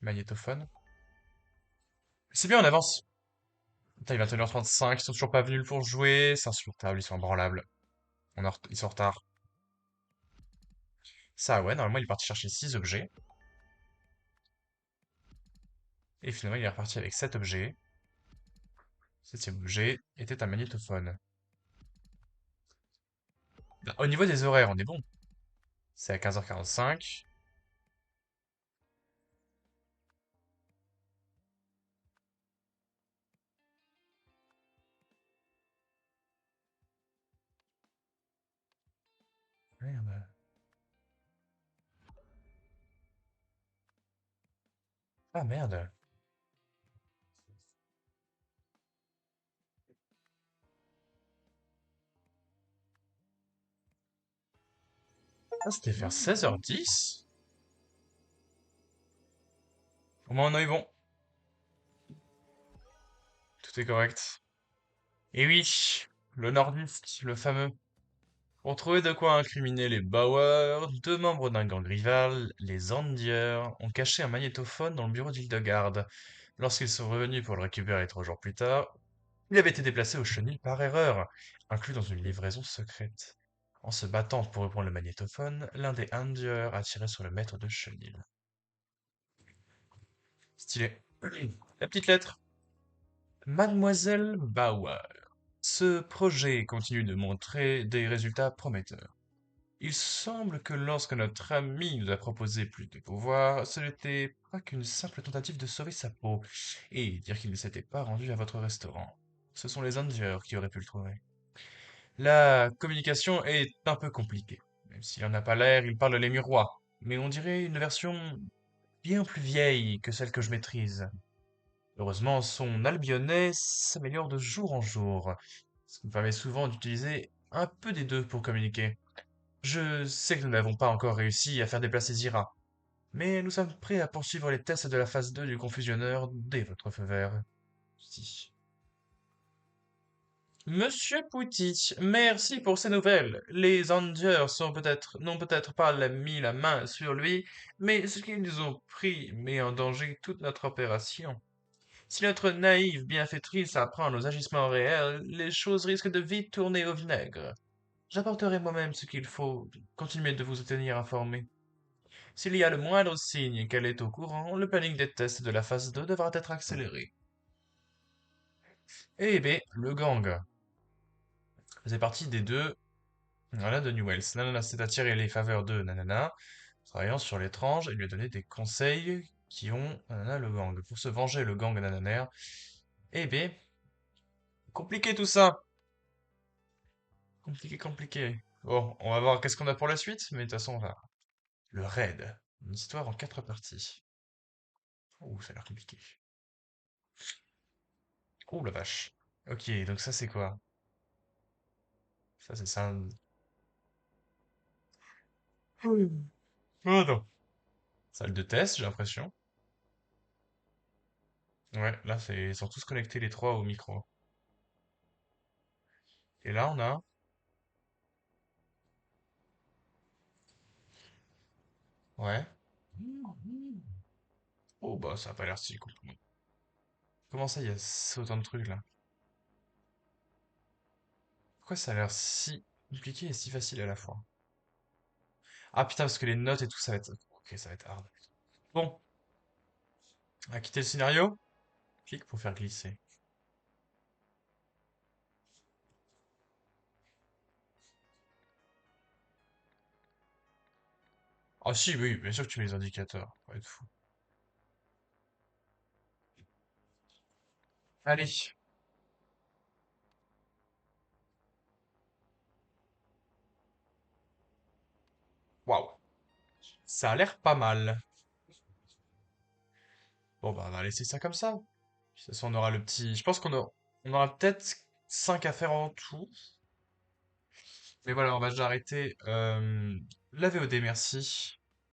Magnétophone. C'est bien, on avance. Putain, il est 21h35, ils sont toujours pas venus pour jouer. C'est insupportable, ils sont imbranlables. Ils sont en retard. Ça, ouais, normalement, il est parti chercher 6 objets. Et finalement, il est reparti avec 7 objets. Septième objet était un magnétophone. Bah, au niveau des horaires, on est bon. C'est à 15h45. Merde. Ah merde. Ah, c'était vers 16h10. Au moins, on est bon. Tout est correct. Et oui, le nordiste, le fameux. Pour trouver de quoi incriminer les Bauer, deux membres d'un gang rival, les Andier, ont caché un magnétophone dans le bureau d'Hildegarde. Lorsqu'ils sont revenus pour le récupérer 3 jours plus tard, il avait été déplacé au chenil par erreur, inclus dans une livraison secrète. En se battant pour reprendre le magnétophone, l'un des Andier a tiré sur le maître de chenil. Stylé. La petite lettre. Mademoiselle Bauer. Ce projet continue de montrer des résultats prometteurs. Il semble que lorsque notre ami nous a proposé plus de pouvoir, ce n'était pas qu'une simple tentative de sauver sa peau et dire qu'il ne s'était pas rendu à votre restaurant. Ce sont les Indiens qui auraient pu le trouver. La communication est un peu compliquée. Même s'il en a pas l'air, il parle les miroirs. Mais on dirait une version bien plus vieille que celle que je maîtrise. Heureusement, son albionnais s'améliore de jour en jour, ce qui me permet souvent d'utiliser un peu des deux pour communiquer. Je sais que nous n'avons pas encore réussi à faire déplacer Zira, mais nous sommes prêts à poursuivre les tests de la phase 2 du confusionneur dès votre feu vert. Si. Monsieur Pouty, merci pour ces nouvelles. Les Angers n'ont peut-être pas mis la main sur lui, mais ce qu'ils ont pris met en danger toute notre opération. Si notre naïve bienfaitrice apprend nos agissements réels, les choses risquent de vite tourner au vinaigre. J'apporterai moi-même ce qu'il faut. Continuez de vous tenir informé. S'il y a le moindre signe qu'elle est au courant, le planning des tests de la phase 2 devra être accéléré. Eh bien, le gang faisait partie des deux, voilà, de Newells. Nanana s'est attiré les faveurs de Nanana, travaillant sur l'étrange et lui a donné des conseils qui ont Nanana le gang. Pour se venger, le gang Nananaire. Eh bien, compliqué tout ça. Compliqué. Bon, on va voir qu'est-ce qu'on a pour la suite, mais de toute façon, on va. Le raid. Une histoire en 4 parties. Ouh, ça a l'air compliqué. Ouh la vache. Ok, donc ça c'est quoi? Ça c'est ça. Oh non. Salle de test, j'ai l'impression. Ouais, là, ils sont tous connectés les trois au micro. Et là, on a... Ouais. Oh, bah, ça a pas l'air si compliqué. Comment ça, il y a autant de trucs, là? Pourquoi ça a l'air si compliqué et si facile à la fois? Ah, putain, parce que les notes et tout, ça va être... Ok, ça va être hard. Bon, à quitter le scénario. Clique pour faire glisser. Ah si, oui, bien sûr que tu mets les indicateurs. Faut être fou. Allez. Waouh. Ça a l'air pas mal. Bon, bah, on va laisser ça comme ça. De toute façon, on aura le petit... Je pense on aura peut-être 5 à faire en tout. Mais voilà, on va déjà arrêter la VOD, merci.